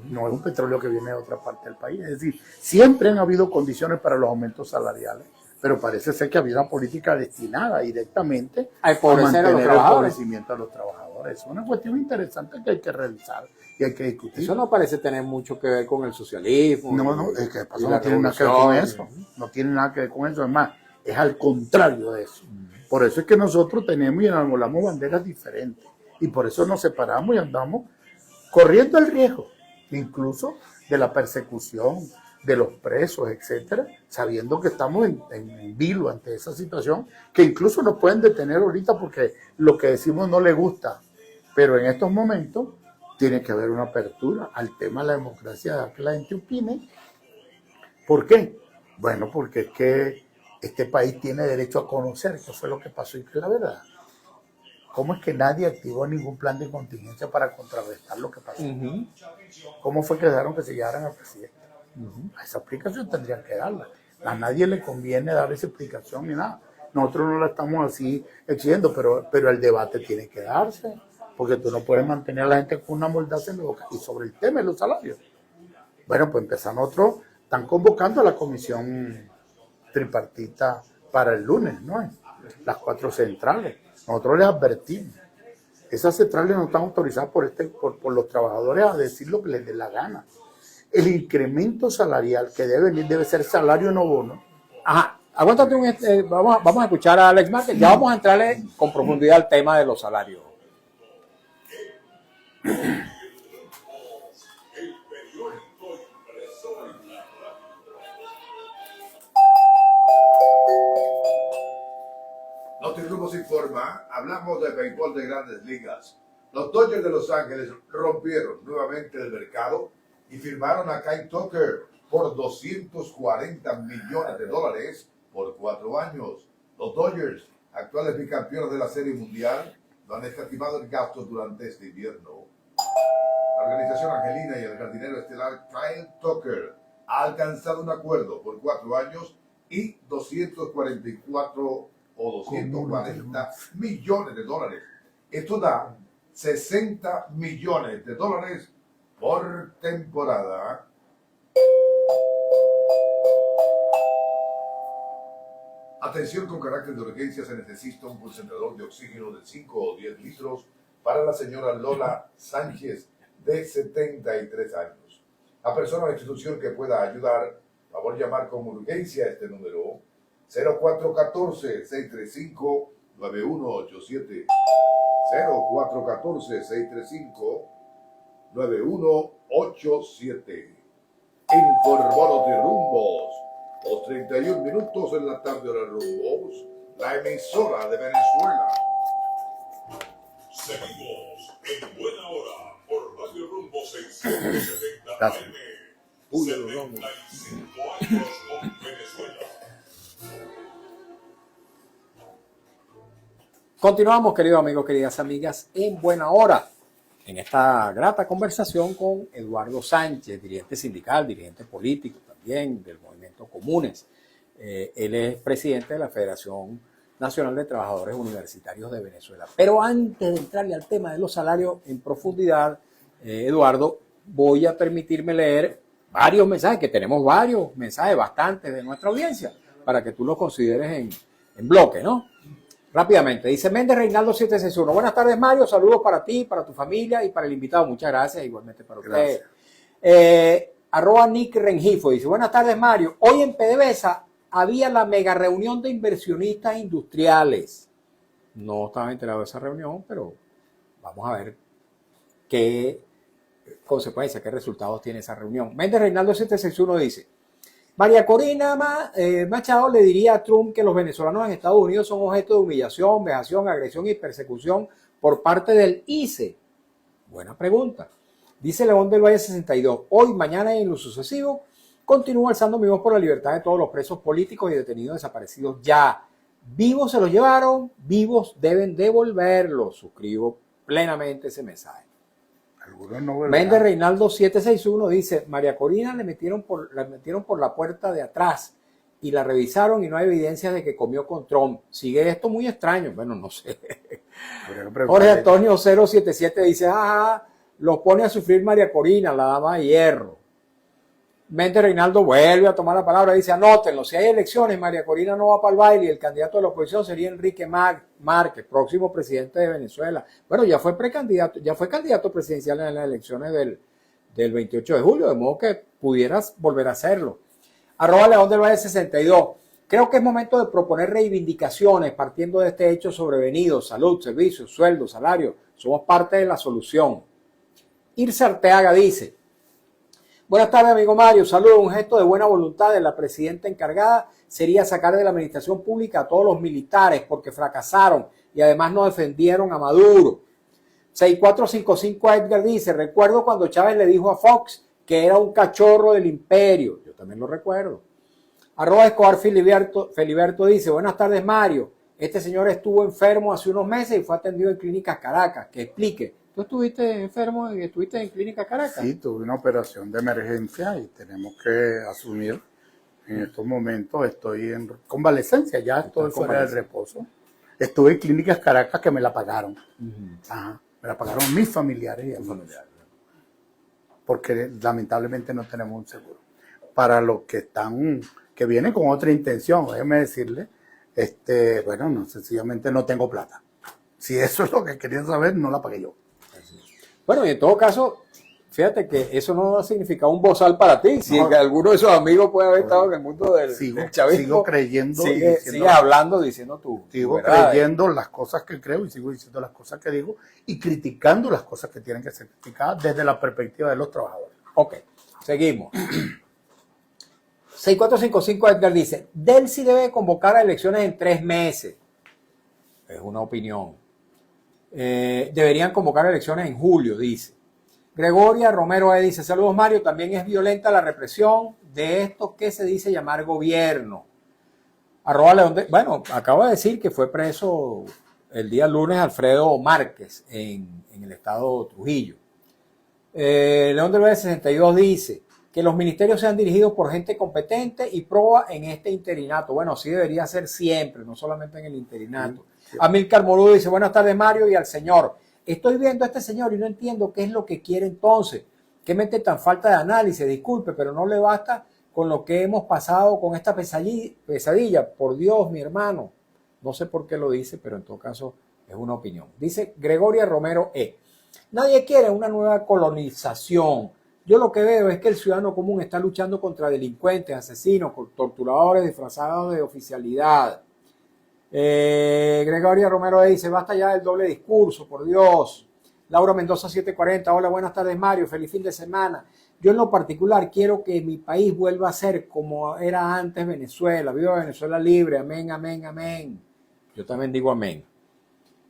No es un petróleo que viene de otra parte del país. Es decir, siempre han habido condiciones para los aumentos salariales, pero parece ser que había una política destinada directamente a mantener el empobrecimiento de los trabajadores. Es una cuestión interesante que hay que revisar y hay que discutir. Eso no parece tener mucho que ver con el socialismo. No, es que no tiene nada que ver con eso. No tiene nada que ver con eso. Además, es al contrario de eso. Por eso es que nosotros tenemos y enarbolamos banderas diferentes. Y por eso nos separamos y andamos corriendo el riesgo, incluso de la persecución, de los presos, etcétera, sabiendo que estamos en vilo ante esa situación, que incluso nos pueden detener ahorita porque lo que decimos no le gusta. Pero en estos momentos tiene que haber una apertura al tema de la democracia, de que la gente opine. ¿Por qué? Bueno, porque es que este país tiene derecho a conocer qué fue lo que pasó y qué es la verdad. ¿Cómo es que nadie activó ningún plan de contingencia para contrarrestar lo que pasó? ¿Cómo fue que dejaron que se llevaran al presidente? Esa explicación tendrían que darla. A nadie le conviene dar esa explicación ni nada. Nosotros no la estamos así exigiendo, pero el debate tiene que darse, porque tú no puedes mantener a la gente con una mordaza en la boca. Y sobre el tema de los salarios, bueno, pues empezamos otros, están convocando a la comisión tripartita para el lunes, ¿no? Las 4 centrales. Nosotros les advertimos. Esas centrales no están autorizadas por los trabajadores a decir lo que les dé la gana. El incremento salarial que debe venir debe ser salario no bono. Ajá, aguántate vamos a escuchar a Alex Márquez. Ya vamos a entrarle con profundidad al tema de los salarios. Noticruz informa, hablamos de béisbol de Grandes Ligas. Los Dodgers de Los Ángeles rompieron nuevamente el mercado y firmaron a Kyle Tucker por $240 millones por 4 años. Los Dodgers, actuales bicampeones de la Serie Mundial, no han escatimado el gasto durante este invierno. La organización angelina y el jardinero estelar Kyle Tucker ha alcanzado un acuerdo por 4 años y 244 o 240 millones de dólares. Esto da $60 millones por temporada. Atención, con carácter de urgencia se necesita un concentrador de oxígeno de 5 o 10 litros para la señora Lola Sánchez, de 73 años. La persona o institución que pueda ayudar, favor llamar con urgencia a este número 0414-635-9187. 0414-635-9187. Informó Notirumbos. Los 31 minutos en la tarde hora Rumbos, la emisora de Venezuela. Seguimos en Buena Hora por Radio Rumbo 670 Gracias. AM. Uy, 75 años con Venezuela. Continuamos, queridos amigos, queridas amigas, en Buena Hora, en esta grata conversación con Eduardo Sánchez, dirigente sindical, dirigente político también del movimiento Comunes. Él es presidente de la Federación Nacional de Trabajadores Universitarios de Venezuela. Pero antes de entrarle al tema de los salarios en profundidad, Eduardo, voy a permitirme leer varios mensajes, que tenemos varios mensajes, bastantes de nuestra audiencia, para que tú los consideres en bloque, ¿no? Rápidamente, dice Méndez Reinaldo 761. Buenas tardes, Mario. Saludos para ti, para tu familia y para el invitado. Muchas gracias, igualmente para usted. Arroba Nick Rengifo dice: buenas tardes, Mario. Hoy en PDVSA había la mega reunión de inversionistas industriales. No estaba enterado de esa reunión, pero vamos a ver qué consecuencias, qué resultados tiene esa reunión. Méndez Reinaldo 761 dice: María Corina Machado le diría a Trump que los venezolanos en Estados Unidos son objeto de humillación, vejación, agresión y persecución por parte del ICE. Buena pregunta. Dice León del Valle 62. Hoy, mañana y en lo sucesivo, continúo alzando mi voz por la libertad de todos los presos políticos y detenidos desaparecidos ya. Vivos se los llevaron, vivos deben devolverlos. Suscribo plenamente ese mensaje. Méndez Reinaldo 761 dice: María Corina la metieron por la puerta de atrás y la revisaron y no hay evidencias de que comió con Trump. Sigue esto muy extraño. Bueno, no sé. Jorge Antonio 077 dice: los pone a sufrir María Corina, la dama de hierro. Méndez Reinaldo vuelve a tomar la palabra, dice: anótenlo, si hay elecciones, María Corina no va para el baile y el candidato de la oposición sería Enrique Márquez, próximo presidente de Venezuela. Bueno, ya fue candidato presidencial en las elecciones del 28 de julio, de modo que pudieras volver a hacerlo. Arroba León del Valle 62. Creo que es momento de proponer reivindicaciones partiendo de este hecho sobrevenido: salud, servicios, sueldos, salarios. Somos parte de la solución. Irse Arteaga dice: buenas tardes, amigo Mario. Saludos. Un gesto de buena voluntad de la presidenta encargada sería sacar de la administración pública a todos los militares porque fracasaron y además no defendieron a Maduro. 6455 Edgar dice: recuerdo cuando Chávez le dijo a Fox que era un cachorro del imperio. Yo también lo recuerdo. Arroba Escobar Feliberto dice: buenas tardes, Mario. Este señor estuvo enfermo hace unos meses y fue atendido en Clínicas Caracas. Que explique. ¿Tú estuviste enfermo y estuviste en Clínica Caracas? Sí, tuve una operación de emergencia y tenemos que asumir. En estos momentos estoy en convalescencia, ya estoy fuera del reposo. Estuve en Clínicas Caracas que me la pagaron. Ajá, me la pagaron mis familiares y amigos. Porque lamentablemente no tenemos un seguro. Para los que vienen con otra intención, déjenme decirle, Bueno, no, sencillamente no tengo plata. Si eso es lo que querían saber, no la pagué yo. Bueno, y en todo caso, fíjate que eso no ha significado un bozal para ti. Si No. alguno de esos amigos puede haber estado en el mundo del chavismo, sigo creyendo. sigues hablando, diciendo tu Sigo verdad. creyendo las cosas que creo y sigo diciendo las cosas que digo y criticando las cosas que tienen que ser criticadas desde la perspectiva de los trabajadores. Ok, seguimos. 6455 Edgar dice, Delcy debe convocar a elecciones en 3 meses. Es una opinión. Deberían convocar elecciones en julio, dice. Gregoria Romero dice, saludos Mario, también es violenta la represión de esto que se dice llamar gobierno. Bueno, acabo de decir que fue preso el día lunes Alfredo Márquez en el estado de Trujillo. León del Valle 62 dice que los ministerios sean dirigidos por gente competente y proba en este interinato. Bueno, así debería ser siempre, no solamente en el interinato. Sí. Amílcar Morudo dice, buenas tardes Mario y al señor. Estoy viendo a este señor y no entiendo qué es lo que quiere entonces. ¿Qué mete tan falta de análisis? Disculpe, pero no le basta con lo que hemos pasado con esta pesadilla. Por Dios, mi hermano. No sé por qué lo dice, pero en todo caso es una opinión. Dice Gregoria Romero Nadie quiere una nueva colonización. Yo lo que veo es que el ciudadano común está luchando contra delincuentes, asesinos, torturadores disfrazados de oficialidad. Gregoria Romero dice, basta ya del doble discurso, por Dios. Laura Mendoza 740, hola, buenas tardes Mario, feliz fin de semana. Yo en lo particular quiero que mi país vuelva a ser como era antes Venezuela. Viva Venezuela libre, amén, amén, amén. Yo también digo amén.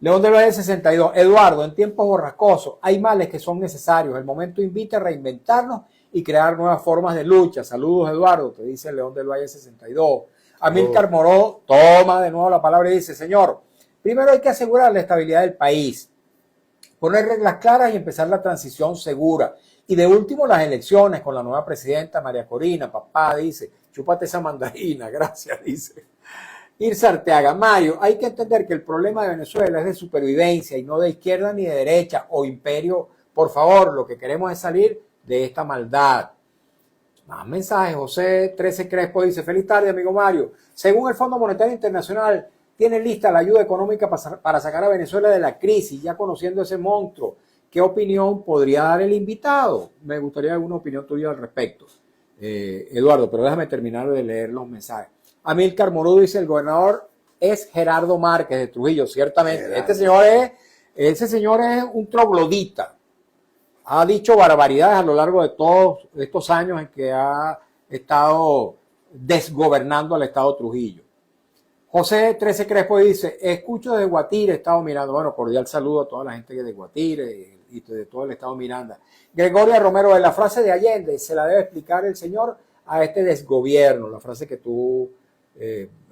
León del Valle 62, Eduardo, en tiempos borrascosos hay males que son necesarios. El momento invita a reinventarnos y crear nuevas formas de lucha. Saludos Eduardo, te dice León del Valle 62. Amílcar Moró toma de nuevo la palabra y dice, señor, primero hay que asegurar la estabilidad del país, poner reglas claras y empezar la transición segura. Y de último las elecciones con la nueva presidenta María Corina. Papá dice, chúpate esa mandarina, gracias, dice. Irse Arteaga, Mario, hay que entender que el problema de Venezuela es de supervivencia y no de izquierda ni de derecha o imperio. Por favor, lo que queremos es salir de esta maldad. Más mensajes. José 13 Crespo dice, feliz tarde, amigo Mario. Según el Fondo Monetario Internacional, tiene lista la ayuda económica para sacar a Venezuela de la crisis, ya conociendo ese monstruo. ¿Qué opinión podría dar el invitado? Me gustaría alguna opinión tuya al respecto. Eduardo, pero déjame terminar de leer los mensajes. Amílcar Morudo dice, el gobernador es Gerardo Márquez de Trujillo, ciertamente. Gerardo. Ese señor es un troglodita. Ha dicho barbaridades a lo largo de todos estos años en que ha estado desgobernando al estado Trujillo. José 13 Crespo dice, escucho desde Guatire, estado Miranda. Bueno, cordial saludo a toda la gente de Guatire y de todo el estado Miranda. Gregoria Romero, de la frase de Allende, se la debe explicar el señor a este desgobierno, la frase que tú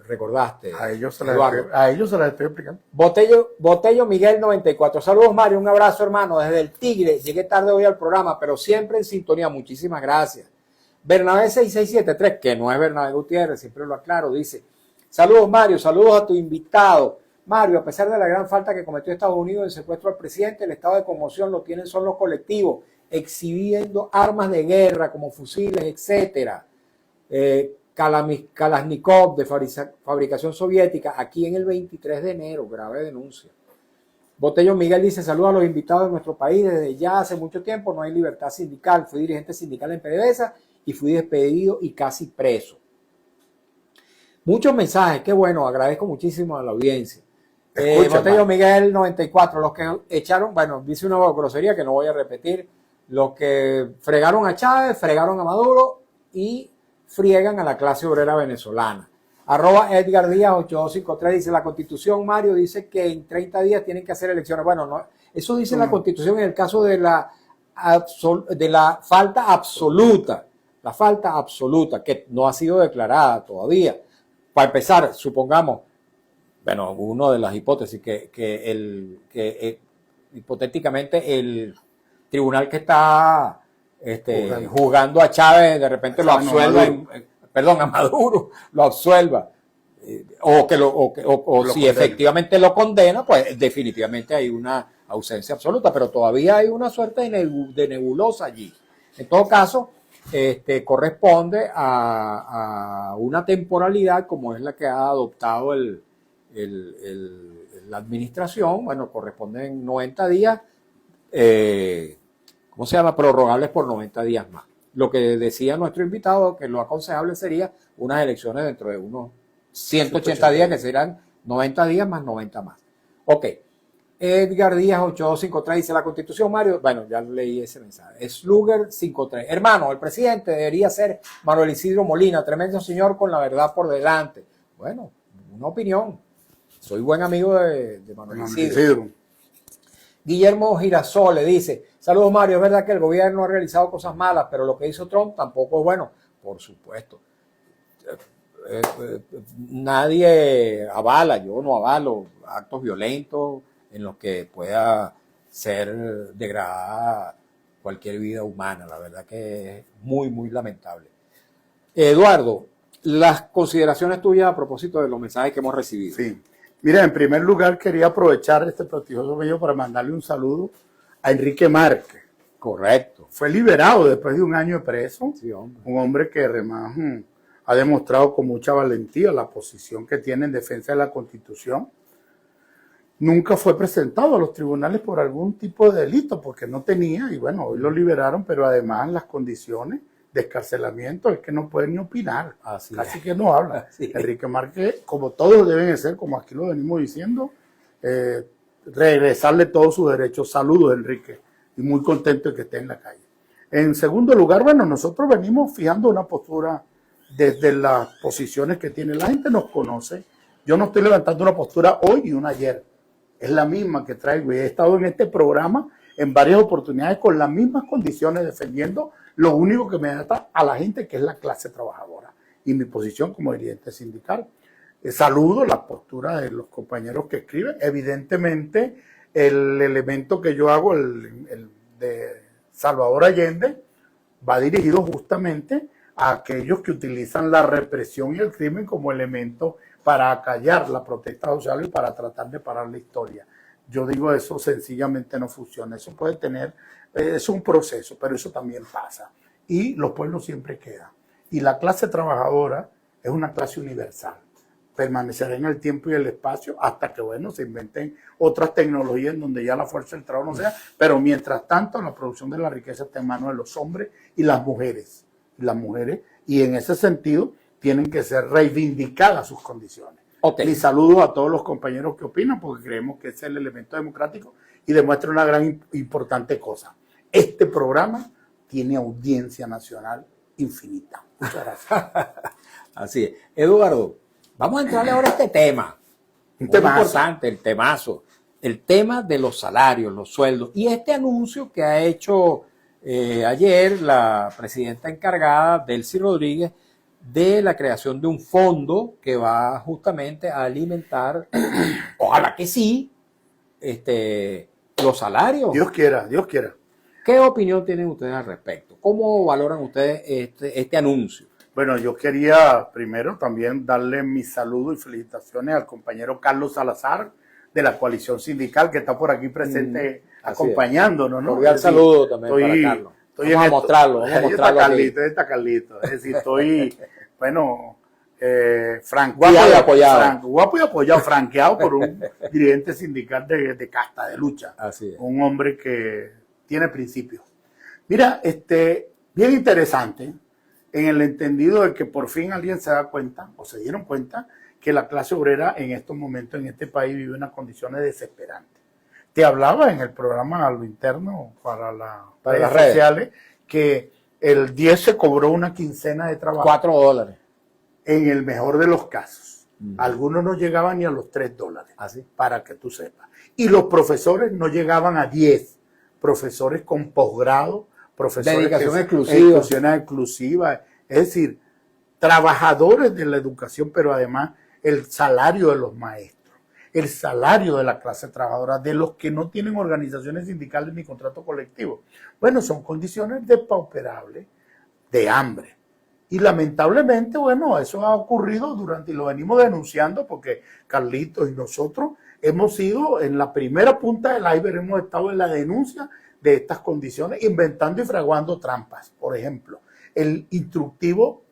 recordaste. A ellos se Eduardo. la estoy explicando. Botello Miguel 94. Saludos Mario, un abrazo hermano desde el Tigre. Llegué tarde hoy al programa, pero siempre en sintonía. Muchísimas gracias. Bernabé 6673, que no es Bernabé Gutiérrez, siempre lo aclaro, dice, saludos Mario, saludos a tu invitado. Mario, a pesar de la gran falta que cometió Estados Unidos en secuestro al presidente, el estado de conmoción lo tienen son los colectivos, exhibiendo armas de guerra como fusiles, etcétera. Kalashnikov de fabricación soviética, aquí en el 23 de enero, grave denuncia. Botello Miguel dice, saludos a los invitados de nuestro país, desde ya hace mucho tiempo no hay libertad sindical, fui dirigente sindical en PDVSA y fui despedido y casi preso. Muchos mensajes, qué bueno, agradezco muchísimo a la audiencia. Botello Miguel 94, los que echaron, bueno, dice una grosería que no voy a repetir, los que fregaron a Chávez, fregaron a Maduro y friegan a la clase obrera venezolana. @ Edgar Díaz 8253 dice, la Constitución, Mario, dice que en 30 días tienen que hacer elecciones. Bueno, no, eso dice la Constitución en el caso de la falta absoluta, que no ha sido declarada todavía. Para empezar, supongamos, bueno, una de las hipótesis que hipotéticamente el tribunal que está juzgando a Chávez de repente lo absuelva, a Maduro lo absuelva, o si efectivamente lo condena, pues definitivamente hay una ausencia absoluta, pero todavía hay una suerte de nebulosa allí. En todo caso, corresponde a una temporalidad como es la que ha adoptado la administración, bueno, corresponden 90 días, ¿cómo se llama? Prorrogables por 90 días más. Lo que decía nuestro invitado, que lo aconsejable sería unas elecciones dentro de unos 180 días, que serán 90 días más 90 más. Ok. Edgar Díaz 8253 dice la Constitución, Mario. Bueno, ya leí ese mensaje. Sluger 53. Hermano, el presidente debería ser Manuel Isidro Molina, tremendo señor con la verdad por delante. Bueno, una opinión. Soy buen amigo de Manuel Isidro. Guillermo Girasol le dice, saludos Mario, es verdad que el gobierno ha realizado cosas malas, pero lo que hizo Trump tampoco es bueno. Por supuesto. Nadie avala, yo no avalo actos violentos en los que pueda ser degradada cualquier vida humana. La verdad que es muy, muy lamentable. Eduardo, las consideraciones tuyas a propósito de los mensajes que hemos recibido. Sí. Mira, en primer lugar quería aprovechar este prestigioso medio para mandarle un saludo a Enrique Márquez. Correcto. Fue liberado después de un año de preso. Sí, hombre. Un hombre que además ha demostrado con mucha valentía la posición que tiene en defensa de la Constitución. Nunca fue presentado a los tribunales por algún tipo de delito, porque no tenía, y bueno, hoy lo liberaron, pero además las condiciones de escarcelamiento es que no puede ni opinar, casi que no habla. Enrique Márquez, como todos deben de ser, como aquí lo venimos diciendo, regresarle todos sus derechos. Saludos, Enrique, y muy contento de que esté en la calle. En segundo lugar, bueno, nosotros venimos fijando una postura desde las posiciones que tiene. La gente nos conoce. Yo no estoy levantando una postura hoy y una ayer. Es la misma que traigo. He estado en este programa en varias oportunidades con las mismas condiciones, defendiendo lo único que me da a la gente, que es la clase trabajadora, y mi posición como dirigente sindical. Saludo la postura de los compañeros que escriben. Evidentemente, el elemento que yo hago, el de Salvador Allende, va dirigido justamente a aquellos que utilizan la represión y el crimen como elemento para acallar la protesta social y para tratar de parar la historia. Yo digo, eso sencillamente no funciona. Eso puede tener, es un proceso, pero eso también pasa. Y los pueblos siempre quedan. Y la clase trabajadora es una clase universal. Permanecerá en el tiempo y el espacio hasta que, bueno, se inventen otras tecnologías en donde ya la fuerza del trabajo no sea. Pero mientras tanto, la producción de la riqueza está en manos de los hombres y las mujeres. Y en ese sentido, tienen que ser reivindicadas sus condiciones. Okay. Y saludo a todos los compañeros que opinan, porque creemos que ese es el elemento democrático y demuestra una gran importante cosa. Este programa tiene audiencia nacional infinita. Muchas gracias. Así es. Eduardo, vamos a entrarle ahora a este tema. Un tema importante, el temazo. El tema de los salarios, los sueldos. Y este anuncio que ha hecho ayer la presidenta encargada, Delcy Rodríguez, de la creación de un fondo que va justamente a alimentar, ojalá que sí, los salarios. Dios quiera, Dios quiera. ¿Qué opinión tienen ustedes al respecto? ¿Cómo valoran ustedes este anuncio? Bueno, yo quería primero también darle mi saludo y felicitaciones al compañero Carlos Salazar de la coalición sindical, que está por aquí presente acompaññándonos, ¿no? Cordial saludo también para Carlos. Vamos a mostrarlo. Está Carlito. Es decir, estoy, bueno, guapo y apoyado, franqueado por un dirigente sindical de casta, de lucha. Así es. Un hombre que tiene principios. Mira, bien interesante, en el entendido de que por fin alguien se da cuenta, o se dieron cuenta, que la clase obrera en estos momentos en este país vive unas condiciones desesperantes. Te hablaba en el programa a lo interno para las redes sociales que el 10 se cobró una quincena de trabajo. $4. En el mejor de los casos. Algunos no llegaban ni a los $3. ¿Así? Para que tú sepas. Y los profesores no llegaban a 10. Profesores con posgrado, profesores dedicación exclusiva. Es decir, trabajadores de la educación, pero además el salario de los maestros, el salario de la clase trabajadora, de los que no tienen organizaciones sindicales ni contrato colectivo. Bueno, son condiciones depauperables, de hambre. Y lamentablemente, bueno, eso ha ocurrido durante, y lo venimos denunciando, porque Carlitos y nosotros hemos sido en la primera punta del iceberg, hemos estado en la denuncia de estas condiciones, inventando y fraguando trampas. Por ejemplo, el instructivo,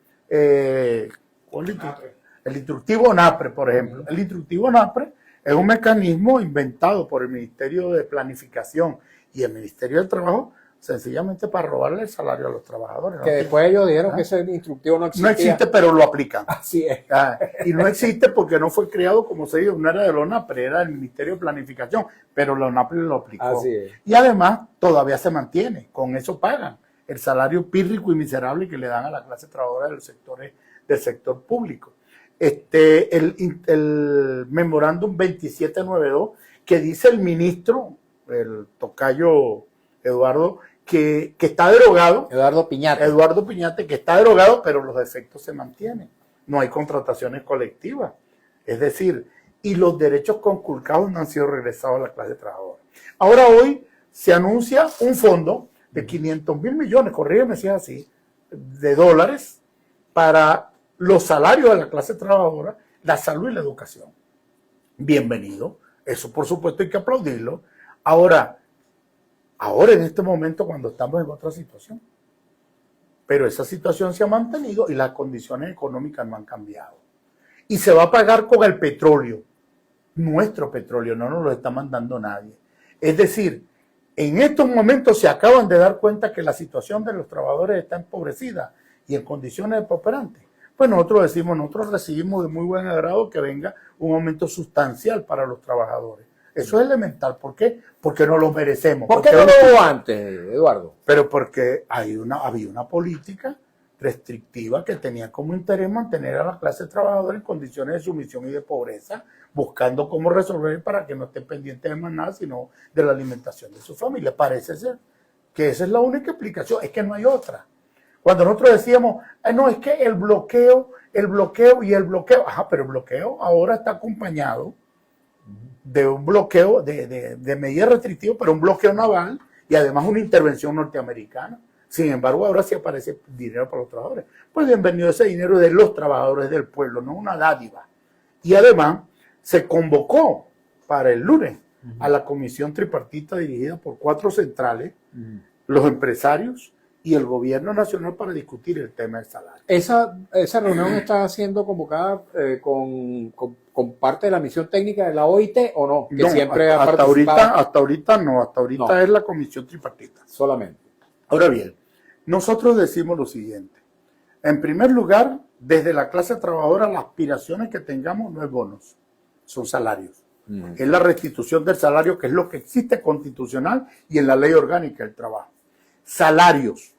el instructivo NAPRE, por ejemplo. El instructivo NAPRE es un mecanismo inventado por el Ministerio de Planificación y el Ministerio del Trabajo sencillamente para robarle el salario a los trabajadores. Que después ellos dijeron que ese instructivo no existía. No existe, pero lo aplican. Así es. Y no existe porque no fue creado, como se dijo, no era de la ONAPRE, era del Ministerio de Planificación, pero la ONAPRE lo aplicó. Así es. Y además todavía se mantiene, con eso pagan el salario pírrico y miserable que le dan a la clase trabajadora de los sectores del sector público. El memorándum 2792 que dice el ministro, el tocayo Eduardo, que está derogado. Eduardo Piñate, que está derogado, pero los efectos se mantienen. No hay contrataciones colectivas. Es decir, y los derechos conculcados no han sido regresados a la clase trabajadora. Ahora hoy se anuncia un fondo de 500.000 millones, corrígeme si es así, de dólares para los salarios de la clase trabajadora, la salud y la educación. Bienvenido. Eso por supuesto hay que aplaudirlo. Ahora en este momento cuando estamos en otra situación. Pero esa situación se ha mantenido y las condiciones económicas no han cambiado. Y se va a pagar con el petróleo. Nuestro petróleo, no nos lo está mandando nadie. Es decir, en estos momentos se acaban de dar cuenta que la situación de los trabajadores está empobrecida y en condiciones depauperantes. Pues nosotros recibimos de muy buen agrado que venga un aumento sustancial para los trabajadores. Eso es elemental. ¿Por qué? Porque no lo merecemos. ¿Por qué no lo hubo antes, Eduardo? Pero porque había una política restrictiva que tenía como interés mantener a la clase trabajadora en condiciones de sumisión y de pobreza, buscando cómo resolver para que no esté pendiente de más nada, sino de la alimentación de su familia. Parece ser que esa es la única explicación, es que no hay otra. Cuando nosotros decíamos, no, es que el bloqueo, ajá, pero el bloqueo ahora está acompañado de un bloqueo de medidas restrictivas, pero un bloqueo naval y además una intervención norteamericana. Sin embargo, ahora sí aparece dinero para los trabajadores. Pues bienvenido ese dinero de los trabajadores del pueblo, no una dádiva. Y además se convocó para el lunes a la comisión tripartita dirigida por 4 centrales, los empresarios y el gobierno nacional para discutir el tema del salario. ¿Esa reunión está siendo convocada con parte de la misión técnica de la OIT o no? Que No, siempre ha hasta participado. ahorita no, es la comisión tripartita. Solamente. Ahora bien, nosotros decimos lo siguiente. En primer lugar, desde la clase trabajadora, las aspiraciones que tengamos no es bonos, son salarios. Es la restitución del salario, que es lo que existe constitucional y en la ley orgánica del trabajo. Salarios.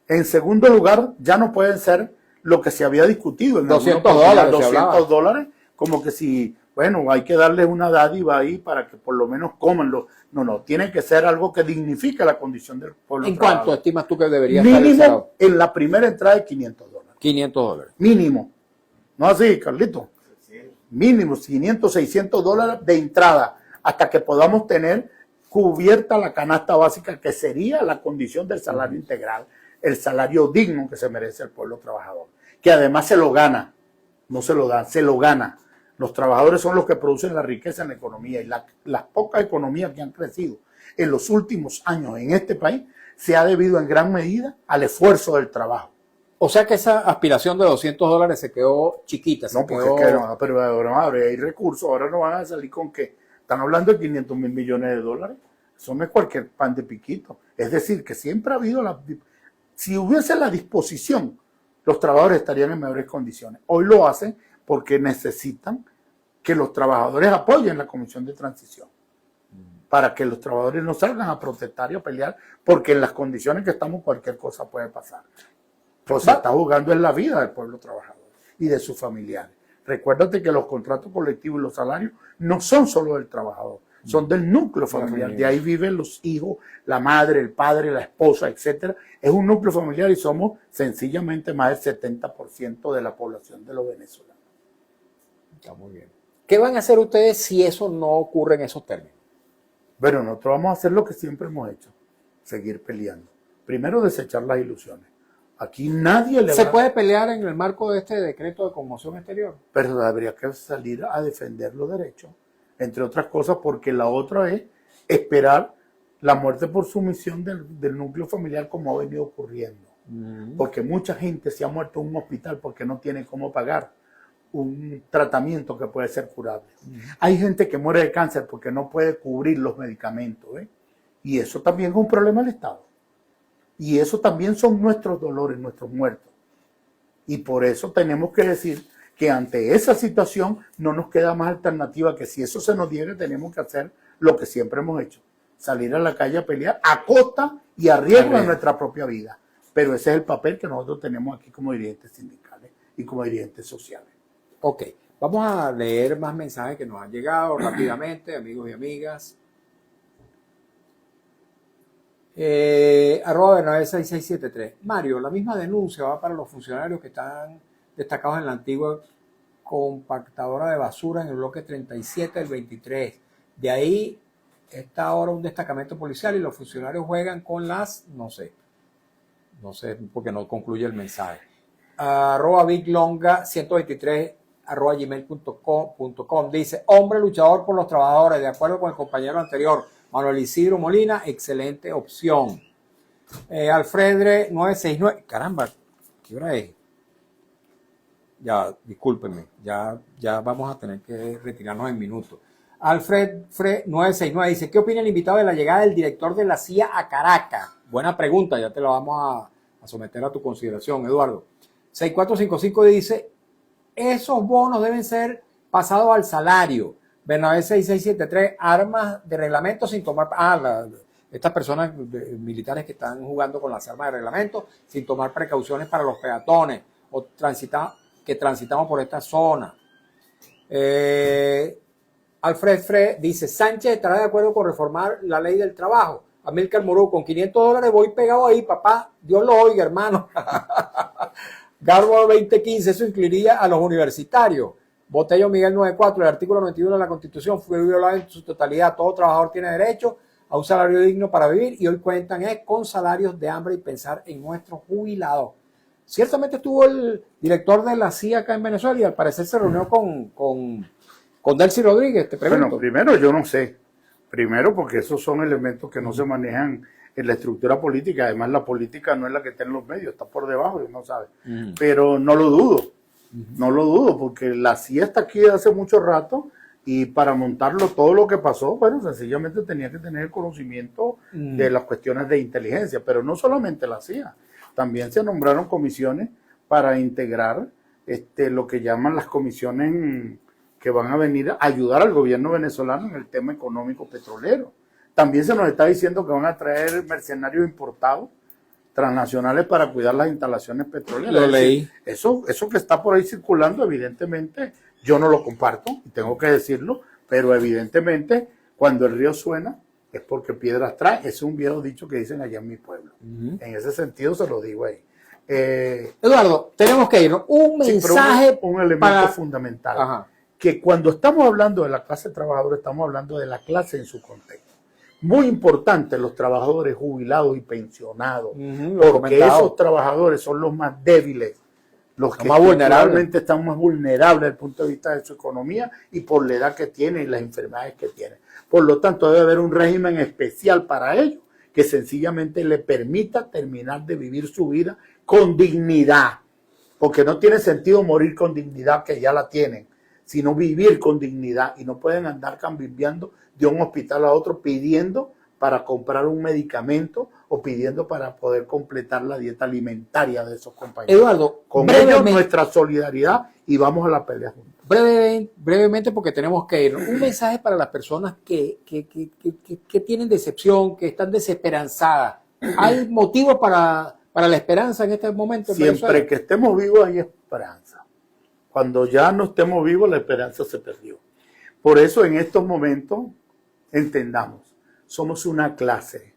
En segundo lugar, ya no pueden ser lo que se había discutido en $200, $200, como que si, bueno, hay que darles una dádiva ahí para que por lo menos coman. No, tiene que ser algo que dignifique la condición del pueblo. ¿En cuánto estimas tú que debería estar el Mínimo salario? en la primera entrada de $500. $500. Mínimo. No así, Carlito. Mínimo $500, $600 de entrada hasta que podamos tener cubierta la canasta básica, que sería la condición del salario integral, el salario digno que se merece el pueblo trabajador, que además se lo gana, no se lo dan, se lo gana. Los trabajadores son los que producen la riqueza en la economía y las pocas economías que han crecido en los últimos años en este país se ha debido en gran medida al esfuerzo del trabajo. O sea que esa aspiración de $200 se quedó chiquita. No, porque es que no, pero ahora hay recursos, ahora no van a salir con qué. Están hablando de 500.000 millones de dólares. Eso no es cualquier pan de piquito. Es decir, que siempre ha habido si hubiese la disposición, los trabajadores estarían en mejores condiciones. Hoy lo hacen porque necesitan que los trabajadores apoyen la comisión de transición, para que los trabajadores no salgan a protestar y a pelear, porque en las condiciones que estamos cualquier cosa puede pasar. Pues se está jugando en la vida del pueblo trabajador y de sus familiares. Recuérdate que los contratos colectivos y los salarios no son solo del trabajador, son del núcleo familiar. De ahí viven los hijos, la madre, el padre, la esposa, etcétera. Es un núcleo familiar y somos sencillamente más del 70% de la población de los venezolanos. Está muy bien. ¿Qué van a hacer ustedes si eso no ocurre en esos términos? Bueno, nosotros vamos a hacer lo que siempre hemos hecho, seguir peleando. Primero, desechar las ilusiones. Aquí nadie le ¿Se puede pelear en el marco de este decreto de conmoción exterior? Pero habría que salir a defender los derechos, entre otras cosas, porque la otra es esperar la muerte por sumisión del núcleo familiar, como ha venido ocurriendo. Porque mucha gente se ha muerto en un hospital porque no tiene cómo pagar, un tratamiento que puede ser curable. Hay gente que muere de cáncer porque no puede cubrir los medicamentos, ¿eh? Y eso también es un problema del Estado. Y eso también son nuestros dolores, nuestros muertos. Y por eso tenemos que decir que ante esa situación no nos queda más alternativa que si eso se nos diera, tenemos que hacer lo que siempre hemos hecho. Salir a la calle a pelear a costa y a riesgo de nuestra propia vida. Pero ese es el papel que nosotros tenemos aquí como dirigentes sindicales y como dirigentes sociales. Ok, vamos a leer más mensajes que nos han llegado rápidamente, amigos y amigas. Arroba Bernabé 6673. Mario, la misma denuncia va para los funcionarios que están destacados en la antigua compactadora de basura en el bloque 37 del 23. De ahí está ahora un destacamento policial y los funcionarios juegan con las, no sé porque no concluye el mensaje. Arroba Big Longa 123 arroba gmail.com dice: hombre luchador por los trabajadores, de acuerdo con el compañero anterior, Manuel Isidro Molina, excelente opción. Alfredre 969, caramba, ¿qué hora es? Ya, discúlpenme, ya vamos a tener que retirarnos en minutos. Alfred 969 dice: ¿qué opina el invitado de la llegada del director de la CIA a Caracas? Buena pregunta, ya te la vamos a someter a tu consideración, Eduardo. 6455 dice: esos bonos deben ser pasados al salario. Bernabé 6673, armas de reglamento sin tomar... estas personas militares que están jugando con las armas de reglamento sin tomar precauciones para los peatones o que transitamos por esta zona. Alfred Fred dice: Sánchez estará de acuerdo con reformar la ley del trabajo. Amílcar Morú, con $500 voy pegado ahí, papá. Dios lo oiga, hermano. Garbo 2015, eso incluiría a los universitarios. Botello Miguel 94, el artículo 91 de la Constitución fue violado en su totalidad. Todo trabajador tiene derecho a un salario digno para vivir y hoy cuentan con salarios de hambre y pensar en nuestros jubilados. Ciertamente estuvo el director de la CIA acá en Venezuela y al parecer se reunió con Delcy Rodríguez, te pregunto. Bueno, primero yo no sé. Primero porque esos son elementos que no se manejan en la estructura política. Además la política no es la que está en los medios, está por debajo y no sabe. Pero no lo dudo. No lo dudo, porque la CIA está aquí hace mucho rato y para montarlo todo lo que pasó, bueno, sencillamente tenía que tener conocimiento de las cuestiones de inteligencia, pero no solamente la CIA, también se nombraron comisiones para integrar lo que llaman las comisiones que van a venir a ayudar al gobierno venezolano en el tema económico petrolero. También se nos está diciendo que van a traer mercenarios importados transnacionales para cuidar las instalaciones petroleras. Lo leí. Eso que está por ahí circulando, evidentemente, yo no lo comparto, y tengo que decirlo, pero evidentemente, cuando el río suena, es porque piedras trae. Es un viejo dicho que dicen allá en mi pueblo. En ese sentido se lo digo ahí. Eduardo, tenemos que irnos. Un mensaje. Sí, un elemento fundamental. Ajá. Que cuando estamos hablando de la clase trabajadora, estamos hablando de la clase en su contexto. Muy importante los trabajadores jubilados y pensionados, porque esos trabajadores son los más débiles, los que realmente están más vulnerables desde el punto de vista de su economía y por la edad que tienen y las enfermedades que tienen. Por lo tanto, debe haber un régimen especial para ellos que sencillamente le permita terminar de vivir su vida con dignidad, porque no tiene sentido morir con dignidad, que ya la tienen, sino vivir con dignidad, y no pueden andar cambiando de un hospital a otro pidiendo para comprar un medicamento o pidiendo para poder completar la dieta alimentaria de esos compañeros. Eduardo, con ellos nuestra solidaridad y vamos a la pelea juntos. Brevemente, porque tenemos que ir. Un mensaje para las personas que tienen decepción, que están desesperanzadas. ¿Hay motivos para la esperanza en este momento? Siempre que estemos vivos hay esperanza. Cuando ya no estemos vivos, la esperanza se perdió. Por eso en estos momentos, entendamos, somos una clase,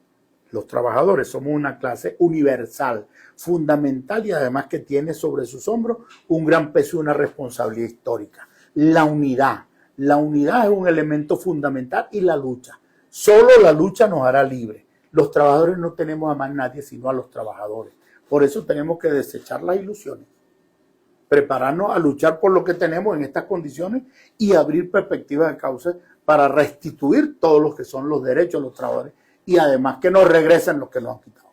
los trabajadores somos una clase universal, fundamental y además que tiene sobre sus hombros un gran peso y una responsabilidad histórica. La unidad es un elemento fundamental y la lucha. Solo la lucha nos hará libres. Los trabajadores no tenemos a más nadie sino a los trabajadores. Por eso tenemos que desechar las ilusiones, prepararnos a luchar por lo que tenemos en estas condiciones y abrir perspectivas de causa para restituir todos los que son los derechos de los trabajadores y además que nos regresen los que nos han quitado.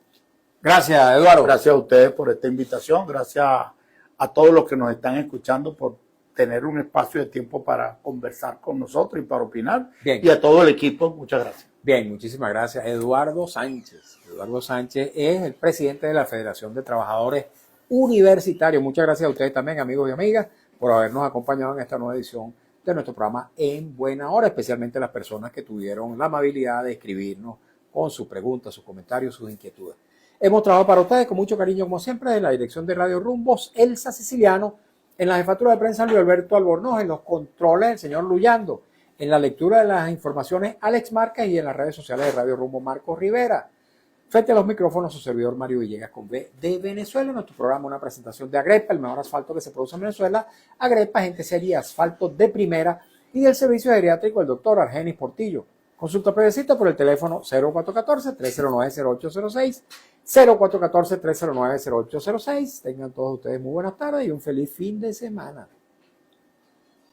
Gracias, Eduardo. Gracias a ustedes por esta invitación, gracias a todos los que nos están escuchando por tener un espacio de tiempo para conversar con nosotros y para opinar. Bien. Y a todo el equipo, muchas gracias. Bien, muchísimas gracias. Eduardo Sánchez. Eduardo Sánchez es el presidente de la Federación de Trabajadores Universitarios. Muchas gracias a ustedes también, amigos y amigas, por habernos acompañado en esta nueva edición de nuestro programa En Buena Hora, especialmente las personas que tuvieron la amabilidad de escribirnos con sus preguntas, sus comentarios, sus inquietudes. Hemos trabajado para ustedes con mucho cariño, como siempre, en la dirección de Radio Rumbos, Elsa Siciliano, en la jefatura de prensa, Luis Alberto Albornoz, en los controles, el señor Luyando, en la lectura de las informaciones, Alex Márquez, y en las redes sociales de Radio Rumbo, Marcos Rivera. Frente a los micrófonos, su servidor Mario Villegas con B de Venezuela. En nuestro programa, una presentación de Agrepa, el mejor asfalto que se produce en Venezuela. Agrepa, gente seria, asfalto de primera, y del servicio geriátrico, el doctor Argenis Portillo. Consulta previecita por el teléfono 0414-309-0806, 0414-309-0806. Tengan todos ustedes muy buenas tardes y un feliz fin de semana.